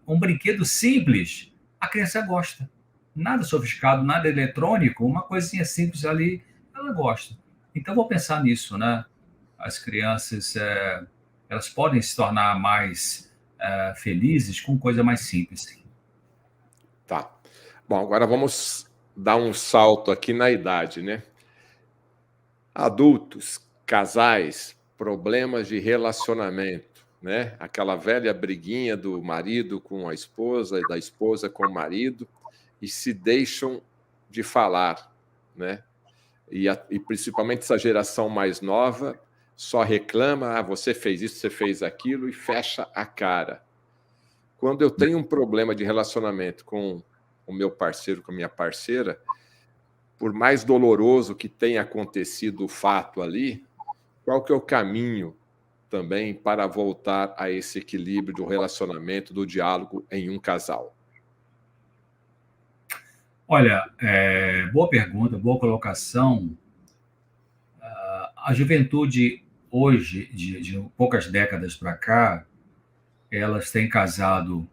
um brinquedo simples, a criança gosta. Nada sofisticado, nada eletrônico, uma coisinha simples ali, ela gosta. Então, vou pensar nisso, né? As crianças, elas podem se tornar mais felizes com coisa mais simples. Tá. Bom, agora vamos dar um salto aqui na idade, né? Adultos, casais, problemas de relacionamento, né? Aquela velha briguinha do marido com a esposa e da esposa com o marido e se deixam de falar, né? E principalmente essa geração mais nova só reclama, você fez isso, você fez aquilo e fecha a cara. Quando eu tenho um problema de relacionamento com o meu parceiro, com a minha parceira, por mais doloroso que tenha acontecido o fato ali, qual que é o caminho também para voltar a esse equilíbrio do relacionamento, do diálogo em um casal? Olha, boa pergunta, boa colocação. A juventude hoje, de poucas décadas para cá, elas têm casado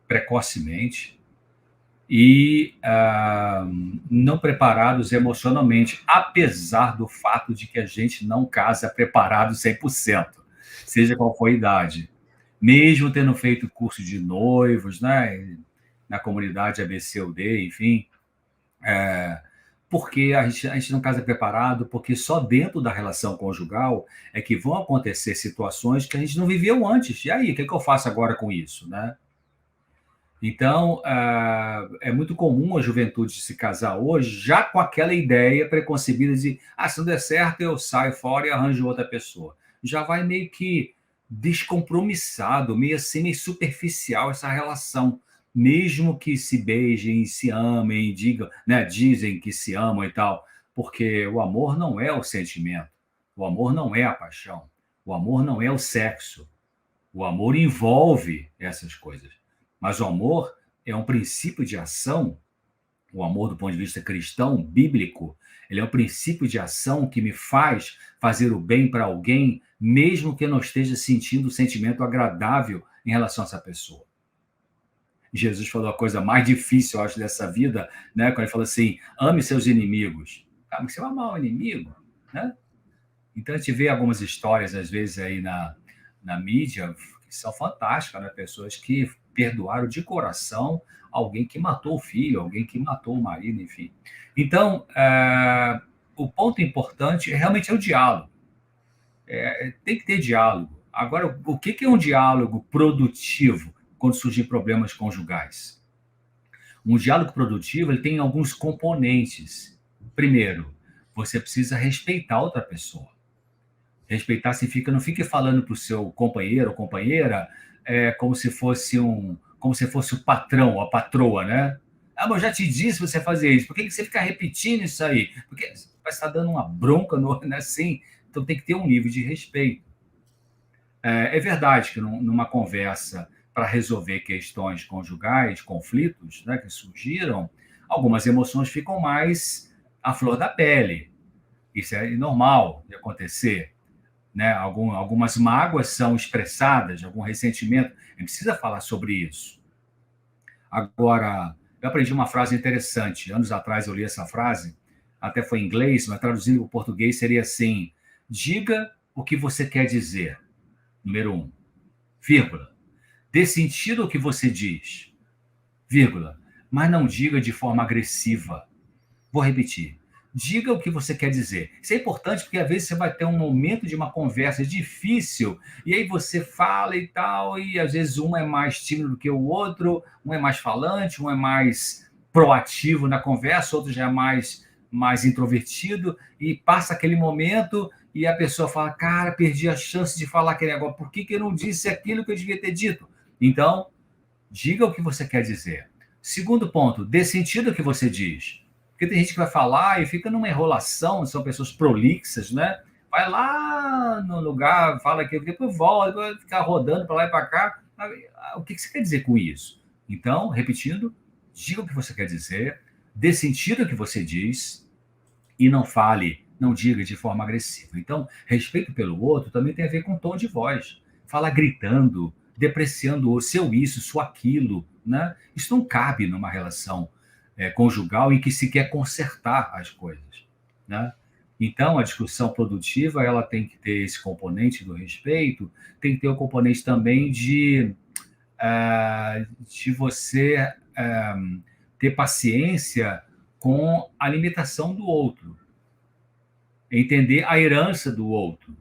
precocemente e não preparados emocionalmente, apesar do fato de que a gente não casa preparado 100%, seja qual for a idade. Mesmo tendo feito curso de noivos, né, na comunidade ABCUD, enfim, Porque a gente não casa preparado, porque só dentro da relação conjugal é que vão acontecer situações que a gente não viveu antes. E aí, o que eu faço agora com isso, né? Então, é muito comum a juventude se casar hoje já com aquela ideia preconcebida de se não der certo, eu saio fora e arranjo outra pessoa. Já vai meio que descompromissado, meio assim, meio superficial essa relação. Mesmo que se beijem, se amem, digam, né, dizem que se amam e tal, porque o amor não é o sentimento, o amor não é a paixão, o amor não é o sexo. O amor envolve essas coisas. Mas o amor é um princípio de ação. O amor, do ponto de vista cristão, bíblico, ele é um princípio de ação que me faz fazer o bem para alguém, mesmo que eu não esteja sentindo um sentimento agradável em relação a essa pessoa. Jesus falou a coisa mais difícil, eu acho, dessa vida, né? Quando ele falou assim, ame seus inimigos. Mas você vai amar o inimigo, né? Então, a gente vê algumas histórias, às vezes, aí na mídia, que são fantásticas, né? Pessoas que perdoaram de coração alguém que matou o filho, alguém que matou o marido, enfim. Então, o ponto importante realmente é o diálogo. Tem que ter diálogo. Agora, o que é um diálogo produtivo quando surgem problemas conjugais? Um diálogo produtivo ele tem alguns componentes. Primeiro, você precisa respeitar outra pessoa. Respeitar significa não fique falando para o seu companheiro ou companheira como se fosse o patrão, a patroa, né? Mas eu já te disse você fazer isso. Por que você fica repetindo isso aí? Porque vai estar dando uma bronca, né, assim. Então tem que ter um nível de respeito. É verdade que numa conversa para resolver questões conjugais, conflitos, né, que surgiram, algumas emoções ficam mais à flor da pele. Isso é normal de acontecer. Né? Algumas mágoas são expressadas, algum ressentimento. A gente precisa falar sobre isso. Agora, eu aprendi uma frase interessante. Anos atrás eu li essa frase, até foi em inglês, mas traduzindo para o português seria assim: diga o que você quer dizer. Número 1, vírgula. Dê sentido ao que você diz, vírgula. Mas não diga de forma agressiva. Vou repetir. Diga o que você quer dizer. Isso é importante porque às vezes você vai ter um momento de uma conversa difícil e aí você fala e tal, e às vezes um é mais tímido do que o outro, um é mais falante, um é mais proativo na conversa, outro já é mais introvertido, e passa aquele momento e a pessoa fala, cara, perdi a chance de falar aquele negócio, por que eu não disse aquilo que eu devia ter dito? Então, diga o que você quer dizer. Segundo ponto, dê sentido ao que você diz. Porque tem gente que vai falar e fica numa enrolação, são pessoas prolixas, né? Vai lá no lugar, fala aqui, depois volta, vai ficar rodando para lá e para cá. O que você quer dizer com isso? Então, repetindo, diga o que você quer dizer, dê sentido ao que você diz e não fale, não diga de forma agressiva. Então, respeito pelo outro também tem a ver com tom de voz. Fala gritando, depreciando o seu isso, sua aquilo, né? Isso não cabe numa relação conjugal em que se quer consertar as coisas, né? Então, a discussão produtiva ela tem que ter esse componente do respeito, tem que ter o componente também de você ter paciência com a limitação do outro, entender a herança do outro.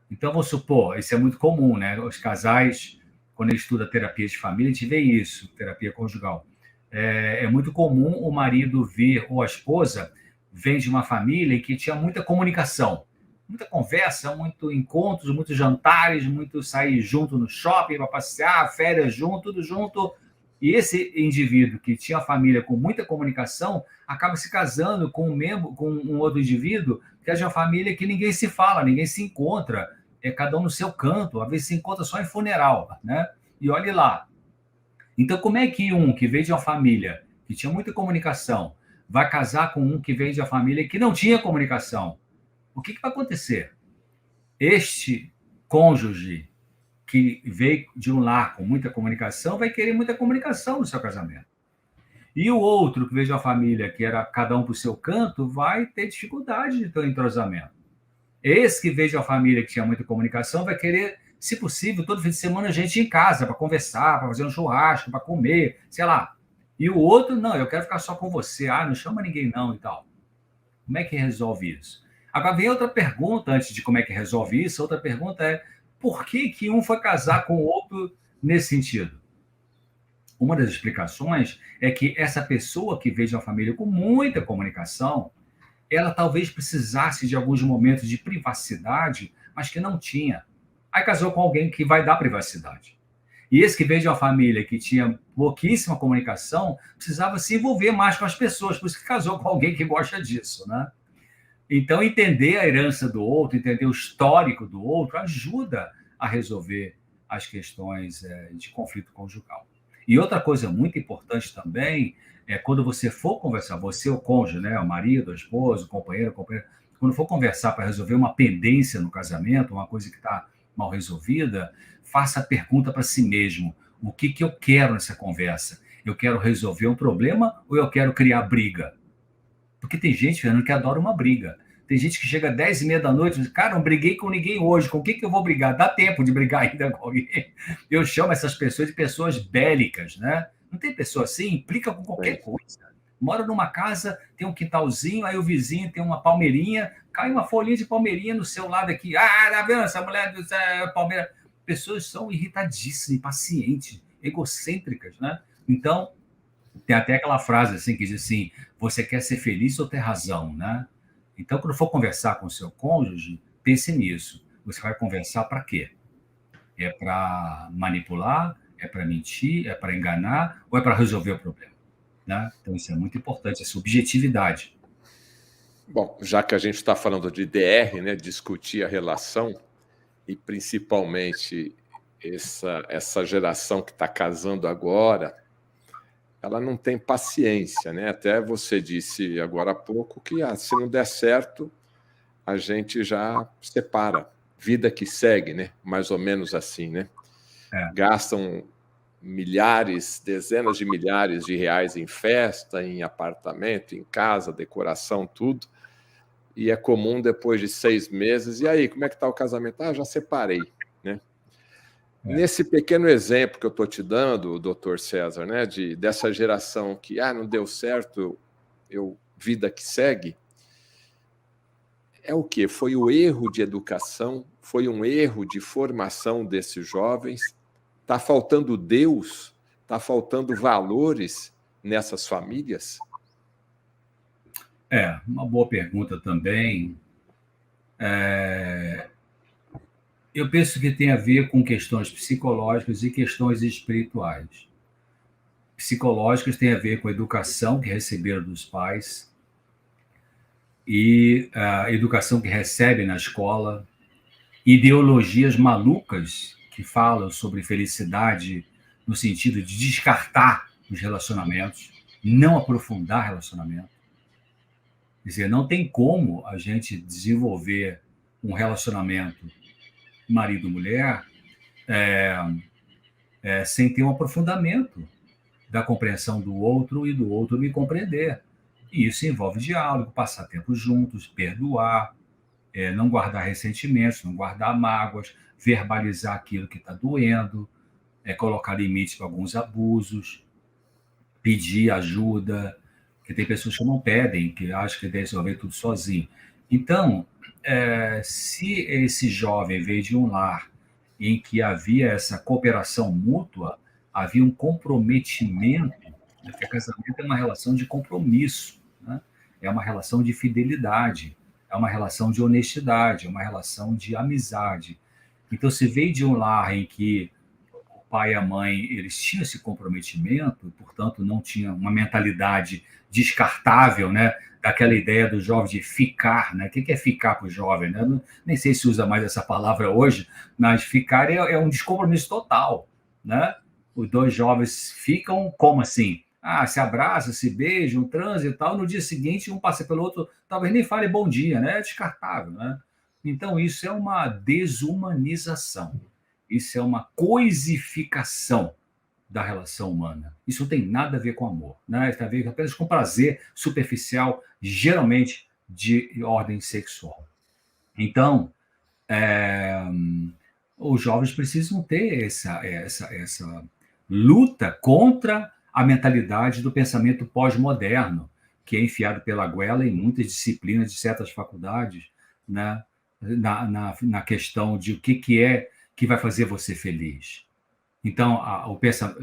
Então, vou supor, isso é muito comum, né? Os casais, quando eles estudam terapia de família, a gente vê isso, terapia conjugal. É muito comum o marido vir, ou a esposa, vem de uma família em que tinha muita comunicação, muita conversa, muito encontros, muitos jantares, muito sair junto no shopping para passear, férias junto, tudo junto. E esse indivíduo que tinha a família com muita comunicação acaba se casando com um outro indivíduo que é de uma família que ninguém se fala, ninguém se encontra, cada um no seu canto, às vezes se encontra só em funeral, né? E olhe lá. Então, como é que um que veio de uma família que tinha muita comunicação vai casar com um que veio de uma família que não tinha comunicação? O que vai acontecer? Este cônjuge que veio de um lar com muita comunicação vai querer muita comunicação no seu casamento. E o outro que veio de uma família que era cada um para o seu canto vai ter dificuldade de ter um entrosamento. Esse que veio de uma família que tinha muita comunicação vai querer, se possível, todo fim de semana a gente ir em casa para conversar, para fazer um churrasco, para comer, sei lá. E o outro, não, eu quero ficar só com você. Ah, não chama ninguém não e tal. Como é que resolve isso? Agora vem outra pergunta, antes de como é que resolve isso, outra pergunta é por que que um foi casar com o outro nesse sentido? Uma das explicações é que essa pessoa que veio de uma família com muita comunicação, ela talvez precisasse de alguns momentos de privacidade, mas que não tinha. Aí casou com alguém que vai dar privacidade. E esse que veio de uma família que tinha pouquíssima comunicação, precisava se envolver mais com as pessoas, por isso que casou com alguém que gosta disso, né? Então, entender a herança do outro, entender o histórico do outro, ajuda a resolver as questões de conflito conjugal. E outra coisa muito importante também é quando você for conversar, você, o cônjuge, né, o marido, o esposo, o companheiro, a companheira, quando for conversar para resolver uma pendência no casamento, uma coisa que está mal resolvida, faça a pergunta para si mesmo: o que, que eu quero nessa conversa? Eu quero resolver um problema ou eu quero criar briga? Porque tem gente, Fernando, que adora uma briga. Tem gente que chega às 10h30 da noite e diz, cara, não briguei com ninguém hoje, com quem que eu vou brigar? Dá tempo de brigar ainda com alguém. Eu chamo essas pessoas de pessoas bélicas, né? Não tem pessoa assim? Implica com qualquer coisa. Mora numa casa, tem um quintalzinho, aí o vizinho tem uma palmeirinha, cai uma folhinha de palmeirinha no seu lado aqui. Ah, tá vendo essa mulher palmeira? Pessoas são irritadíssimas, impacientes, egocêntricas, né? Então, tem até aquela frase assim que diz assim: você quer ser feliz ou ter razão, né? Então, quando for conversar com o seu cônjuge, pense nisso. Você vai conversar para quê? É para manipular? É para mentir? É para enganar? Ou é para resolver o problema? Né? Então, isso é muito importante, essa objetividade. Bom, já que a gente está falando de DR, né, discutir a relação, e principalmente essa geração que está casando agora, ela não tem paciência, né? Até você disse agora há pouco que se não der certo, a gente já separa. Vida que segue, né? Mais ou menos assim, né? É. Gastam milhares, dezenas de milhares de reais em festa, em apartamento, em casa, decoração, tudo. E é comum depois de 6 meses. E aí, como é que está o casamento? Ah, já separei, né? Nesse pequeno exemplo que eu estou te dando, doutor César, né, dessa geração que não deu certo, vida que segue, é o quê? Foi o erro de educação, foi um erro de formação desses jovens, está faltando Deus, está faltando valores nessas famílias? Uma boa pergunta também. Eu penso que tem a ver com questões psicológicas e questões espirituais. Psicológicas tem a ver com a educação que receberam dos pais e a educação que recebem na escola, ideologias malucas que falam sobre felicidade no sentido de descartar os relacionamentos, não aprofundar relacionamento. Quer dizer, não tem como a gente desenvolver um relacionamento marido-mulher sem ter um aprofundamento da compreensão do outro e do outro me compreender. E isso envolve diálogo, passar tempo juntos, perdoar, não guardar ressentimentos, não guardar mágoas, verbalizar aquilo que está doendo, colocar limites para alguns abusos, pedir ajuda, porque tem pessoas que não pedem, que acham que deve resolver tudo sozinho. Então, se esse jovem veio de um lar em que havia essa cooperação mútua, havia um comprometimento, porque casamento é uma relação de compromisso, né? É uma relação de fidelidade, é uma relação de honestidade, é uma relação de amizade. Então, se veio de um lar em que o pai e a mãe eles tinham esse comprometimento, portanto, não tinham uma mentalidade descartável, né? Daquela ideia do jovem de ficar, né? O que é ficar para o jovem, né? Nem sei se usa mais essa palavra hoje, mas ficar é um descompromisso total, né? Os dois jovens ficam como assim? Se abraçam, se beijam, transam e tal. No dia seguinte, um passa pelo outro, talvez nem fale bom dia, né? É descartável, né? Então, isso é uma desumanização. Isso é uma coisificação da relação humana. Isso não tem nada a ver com amor, né? Isso tem a ver apenas com prazer superficial, geralmente de ordem sexual. Então, os jovens precisam ter essa luta contra a mentalidade do pensamento pós-moderno, que é enfiado pela goela em muitas disciplinas de certas faculdades, né? Na questão de o que é que vai fazer você feliz. Então,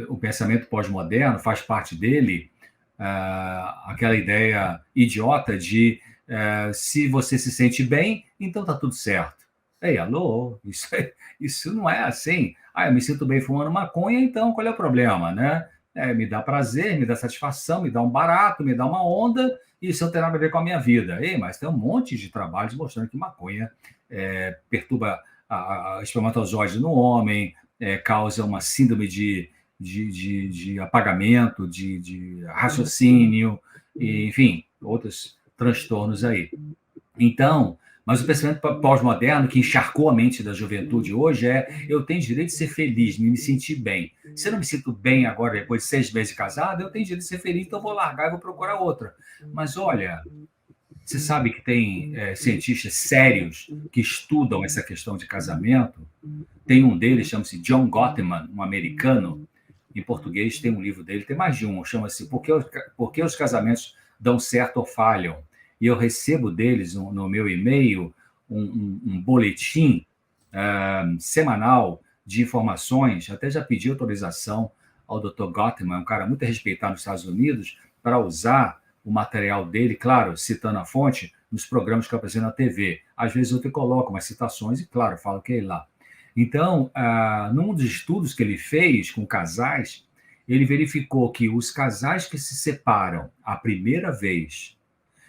o pensamento pós-moderno faz parte dele aquela ideia idiota de se você se sente bem, então está tudo certo. Ei, alô, isso não é assim. Eu me sinto bem fumando maconha, então qual é o problema, né? Me dá prazer, me dá satisfação, me dá um barato, me dá uma onda, e isso não tem nada a ver com a minha vida. Ei, mas tem um monte de trabalhos mostrando que maconha perturba a espermatozoide no homem, causa uma síndrome de apagamento, de raciocínio, enfim, outros transtornos aí. Então, mas o pensamento pós-moderno que encharcou a mente da juventude hoje eu tenho direito de ser feliz, me sentir bem. Se eu não me sinto bem agora, depois de 6 meses de casado, eu tenho direito de ser feliz, então eu vou largar e vou procurar outra. Mas olha, você sabe que tem cientistas sérios que estudam essa questão de casamento. Tem um deles, chama-se John Gottman, um americano. Em português tem um livro dele, tem mais de um, chama-se Por que os casamentos dão certo ou falham? E eu recebo deles no meu e-mail um boletim semanal de informações. Até já pedi autorização ao Dr. Gottman, um cara muito respeitado nos Estados Unidos, para usar o material dele, claro, citando a fonte, nos programas que eu apresento na TV. Às vezes eu te coloco umas citações e, claro, falo que é lá. Então, num dos estudos que ele fez com casais, ele verificou que os casais que se separam a primeira vez,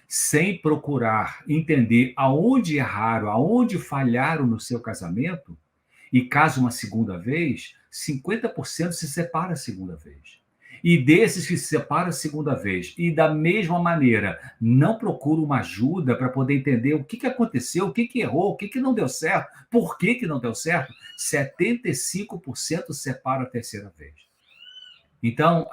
sem procurar entender aonde erraram, aonde falharam no seu casamento, e caso uma segunda vez, 50% se separa a segunda vez. E desses que se separam a segunda vez, e da mesma maneira, não procuram uma ajuda para poder entender o que aconteceu, o que errou, o que não deu certo, por que não deu certo, 75% separa a terceira vez. Então,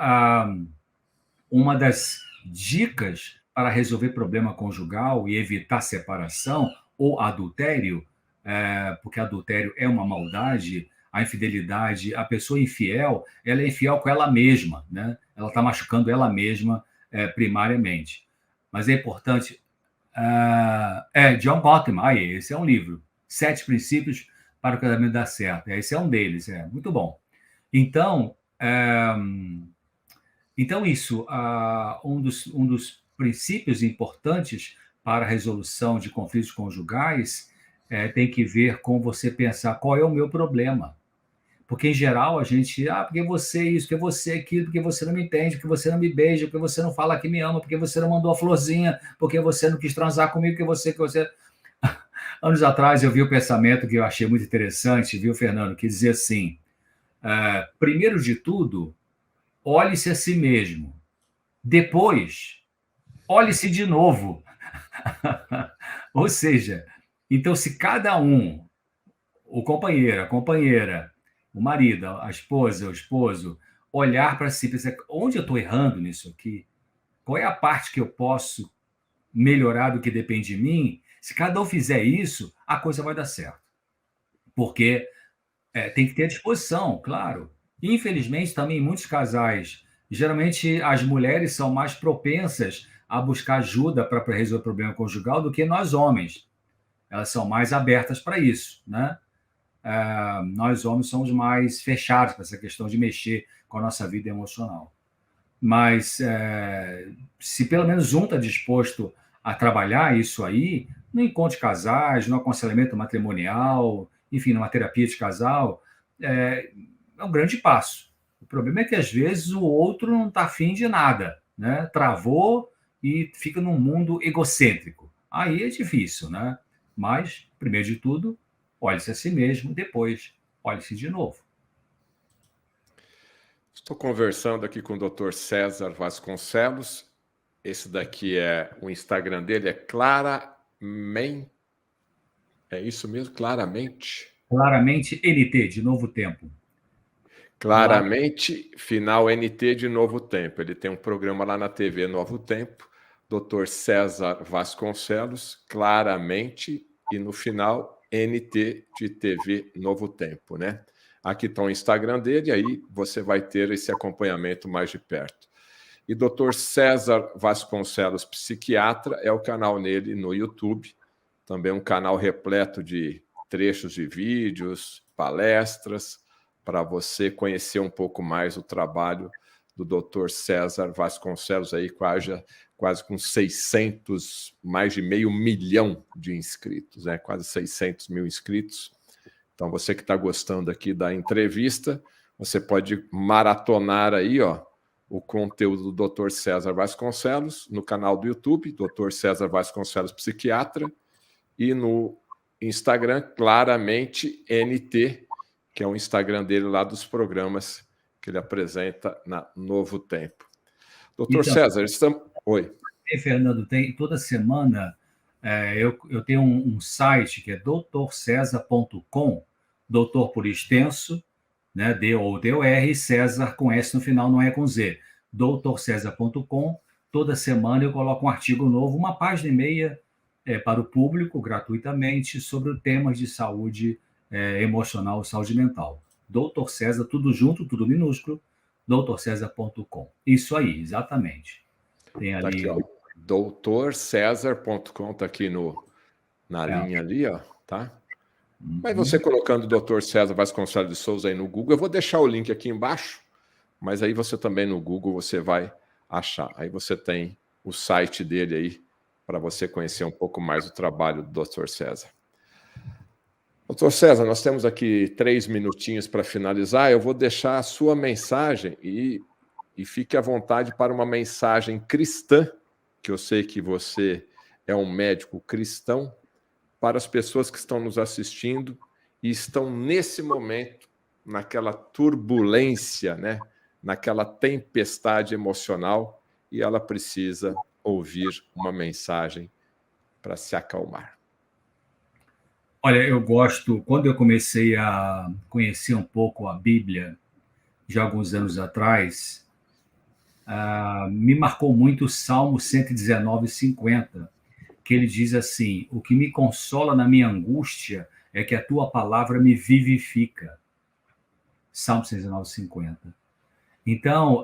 uma das dicas para resolver problema conjugal e evitar separação ou adultério, porque adultério é uma maldade, a infidelidade, a pessoa infiel, ela é infiel com ela mesma, né? Ela está machucando ela mesma primariamente. Mas é importante... John Gottman, esse é um livro. 7 princípios para o casamento dar certo. Esse é um deles, muito bom. Então, isso, um dos princípios importantes para a resolução de conflitos conjugais tem que ver com você pensar qual é o meu problema. Porque, em geral, a gente... porque você isso, porque você aquilo, porque você não me entende, porque você não me beija, porque você não fala que me ama, porque você não mandou a florzinha, porque você não quis transar comigo, porque você... Anos atrás, eu vi o pensamento que eu achei muito interessante, viu, Fernando, que dizia assim, primeiro de tudo, olhe-se a si mesmo. Depois, olhe-se de novo. Ou seja, então, se cada um, o companheiro, a companheira, o marido, a esposa, o esposo, olhar para si, pensar, onde eu estou errando nisso aqui? Qual é a parte que eu posso melhorar do que depende de mim? Se cada um fizer isso, a coisa vai dar certo. Porque tem que ter disposição, claro. Infelizmente, também muitos casais, geralmente as mulheres são mais propensas a buscar ajuda para resolver o problema conjugal do que nós homens. Elas são mais abertas para isso, né? Nós homens somos mais fechados para essa questão de mexer com a nossa vida emocional. Mas se pelo menos um está disposto a trabalhar isso aí, no encontro de casais, no aconselhamento matrimonial, enfim, numa terapia de casal, é um grande passo. O problema é que, às vezes, o outro não está afim de nada, né? Travou e fica num mundo egocêntrico. Aí é difícil, né? Mas, primeiro de tudo, olhe-se a si mesmo, depois, olhe-se de novo. Estou conversando aqui com o Dr. César Vasconcelos. Esse daqui o Instagram dele é Claramente. É isso mesmo? Claramente? Claramente NT, de Novo Tempo. Claramente, final NT de Novo Tempo. Ele tem um programa lá na TV Novo Tempo, Dr. César Vasconcelos, Claramente, e no final NT de TV Novo Tempo, né? Aqui está o Instagram dele, aí você vai ter esse acompanhamento mais de perto. E Dr. César Vasconcelos, psiquiatra, é o canal nele no YouTube, também um canal repleto de trechos de vídeos, palestras, para você conhecer um pouco mais o trabalho do Dr. César Vasconcelos, aí quase com 600, mais de 500 mil de inscritos, né? Quase 600 mil inscritos. Então, você que está gostando aqui da entrevista, você pode maratonar aí, ó, o conteúdo do Dr. César Vasconcelos no canal do YouTube, Dr. César Vasconcelos Psiquiatra, e no Instagram, claramente, NT, que é o Instagram dele lá dos programas que ele apresenta na Novo Tempo. Doutor Então, César, estamos... Oi. Fernando, toda semana eu tenho um site que é doutorcesar.com, doutor por extenso, né, D-O-R, César com S no final, não é com Z. doutorcesar.com, toda semana eu coloco um artigo novo, uma página e meia para o público, gratuitamente, sobre temas de saúde emocional e saúde mental. Doutor César, tudo junto, tudo minúsculo, doutorcesar.com. Isso aí, exatamente. Tem ali... Tá aqui, ó, doutorcesar.com, tá aqui na linha ali, ó, tá? Mas você colocando Dr. César Vasconcelos de Souza aí no Google, eu vou deixar o link aqui embaixo, mas aí você também no Google você vai achar. Aí você tem o site dele aí para você conhecer um pouco mais o trabalho do Dr. César. Dr. César, nós temos aqui 3 minutinhos para finalizar. Eu vou deixar a sua mensagem e fique à vontade para uma mensagem cristã, que eu sei que você é um médico cristão, para as pessoas que estão nos assistindo e estão nesse momento naquela turbulência, né? Naquela tempestade emocional, e ela precisa ouvir uma mensagem para se acalmar. Olha, eu gosto, quando eu comecei a conhecer um pouco a Bíblia, já alguns anos atrás, me marcou muito o Salmo 119:50, que ele diz assim: o que me consola na minha angústia é que a tua palavra me vivifica. Salmo 119:50. Então,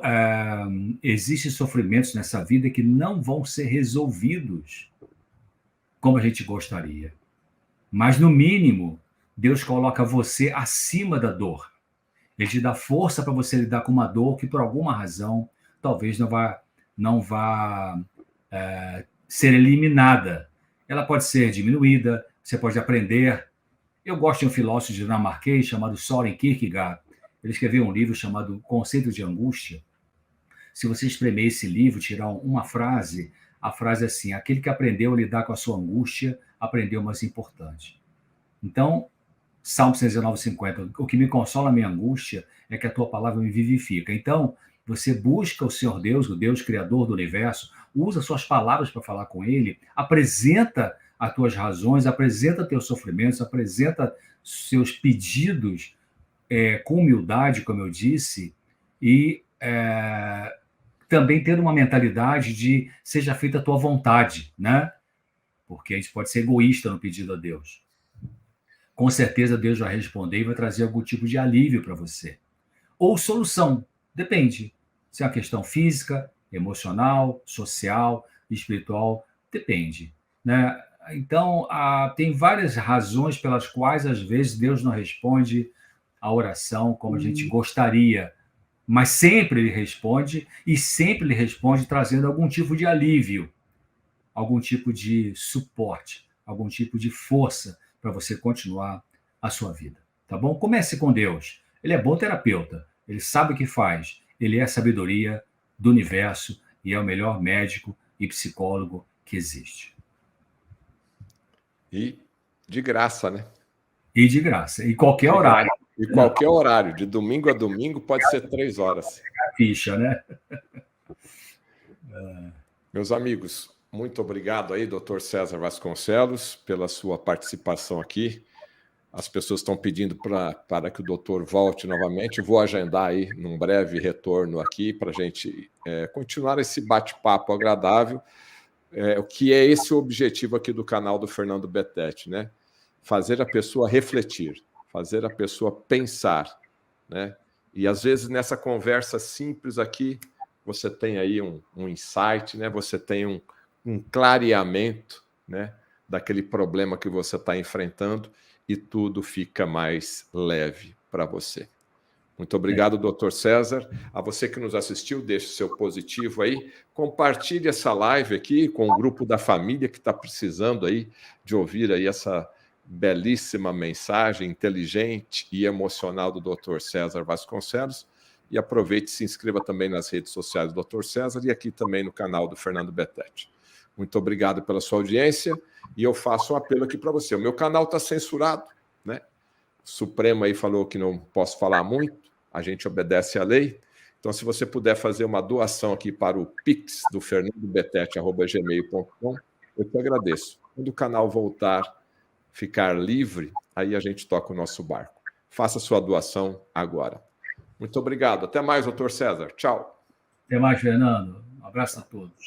existem sofrimentos nessa vida que não vão ser resolvidos como a gente gostaria. Mas, no mínimo, Deus coloca você acima da dor. Ele te dá força para você lidar com uma dor que, por alguma razão, talvez não vá ser eliminada. Ela pode ser diminuída, você pode aprender. Eu gosto de um filósofo dinamarquês chamado Søren Kierkegaard. Ele escreveu um livro chamado Conceito de Angústia. Se você espremer esse livro, tirar uma frase, a frase é assim: aquele que aprendeu a lidar com a sua angústia, aprendeu o mais importante. Então, Salmo 119:50, o que me consola a minha angústia é que a tua palavra me vivifica. Então, você busca o Senhor Deus, o Deus criador do universo, usa suas palavras para falar com ele, apresenta as tuas razões, apresenta teus sofrimentos, apresenta seus pedidos com humildade, como eu disse, e também ter uma mentalidade de seja feita a tua vontade, né? Porque a gente pode ser egoísta no pedido a Deus. Com certeza Deus vai responder e vai trazer algum tipo de alívio para você. Ou solução, depende. Se é uma questão física, emocional, social, espiritual, depende, né? Então, tem várias razões pelas quais, às vezes, Deus não responde a oração como a gente gostaria, mas sempre ele responde, e sempre ele responde trazendo algum tipo de alívio, algum tipo de suporte, algum tipo de força para você continuar a sua vida, tá bom? Comece com Deus. Ele é bom terapeuta, ele sabe o que faz, ele é a sabedoria do universo e é o melhor médico e psicólogo que existe. E de graça, né? E de graça, e qualquer horário. E qualquer horário, de domingo a domingo, pode ser 3 horas. A ficha, né? Meus amigos, muito obrigado aí, Dr. César Vasconcelos, pela sua participação aqui. As pessoas estão pedindo para que o doutor volte novamente. Vou agendar aí num breve retorno aqui para a gente continuar esse bate-papo agradável, o que é esse o objetivo aqui do canal do Fernando Betete, né? Fazer a pessoa refletir, fazer a pessoa pensar, né? E às vezes nessa conversa simples aqui, você tem aí um insight, né? Você tem um clareamento, né? Daquele problema que você está enfrentando e tudo fica mais leve para você. Muito obrigado, Dr. César. A você que nos assistiu, deixe seu positivo aí. Compartilhe essa live aqui com o grupo da família que está precisando aí de ouvir aí essa belíssima mensagem inteligente e emocional do Dr. César Vasconcelos. E aproveite e se inscreva também nas redes sociais do Dr. César e aqui também no canal do Fernando Betete. Muito obrigado pela sua audiência e eu faço um apelo aqui para você. O meu canal está censurado, né? O Supremo aí falou que não posso falar muito, a gente obedece à lei. Então, se você puder fazer uma doação aqui para o Pix do fernandobetete@gmail.com, eu te agradeço. Quando o canal voltar, ficar livre, aí a gente toca o nosso barco. Faça sua doação agora. Muito obrigado. Até mais, Dr. César. Tchau. Até mais, Fernando. Um abraço a todos.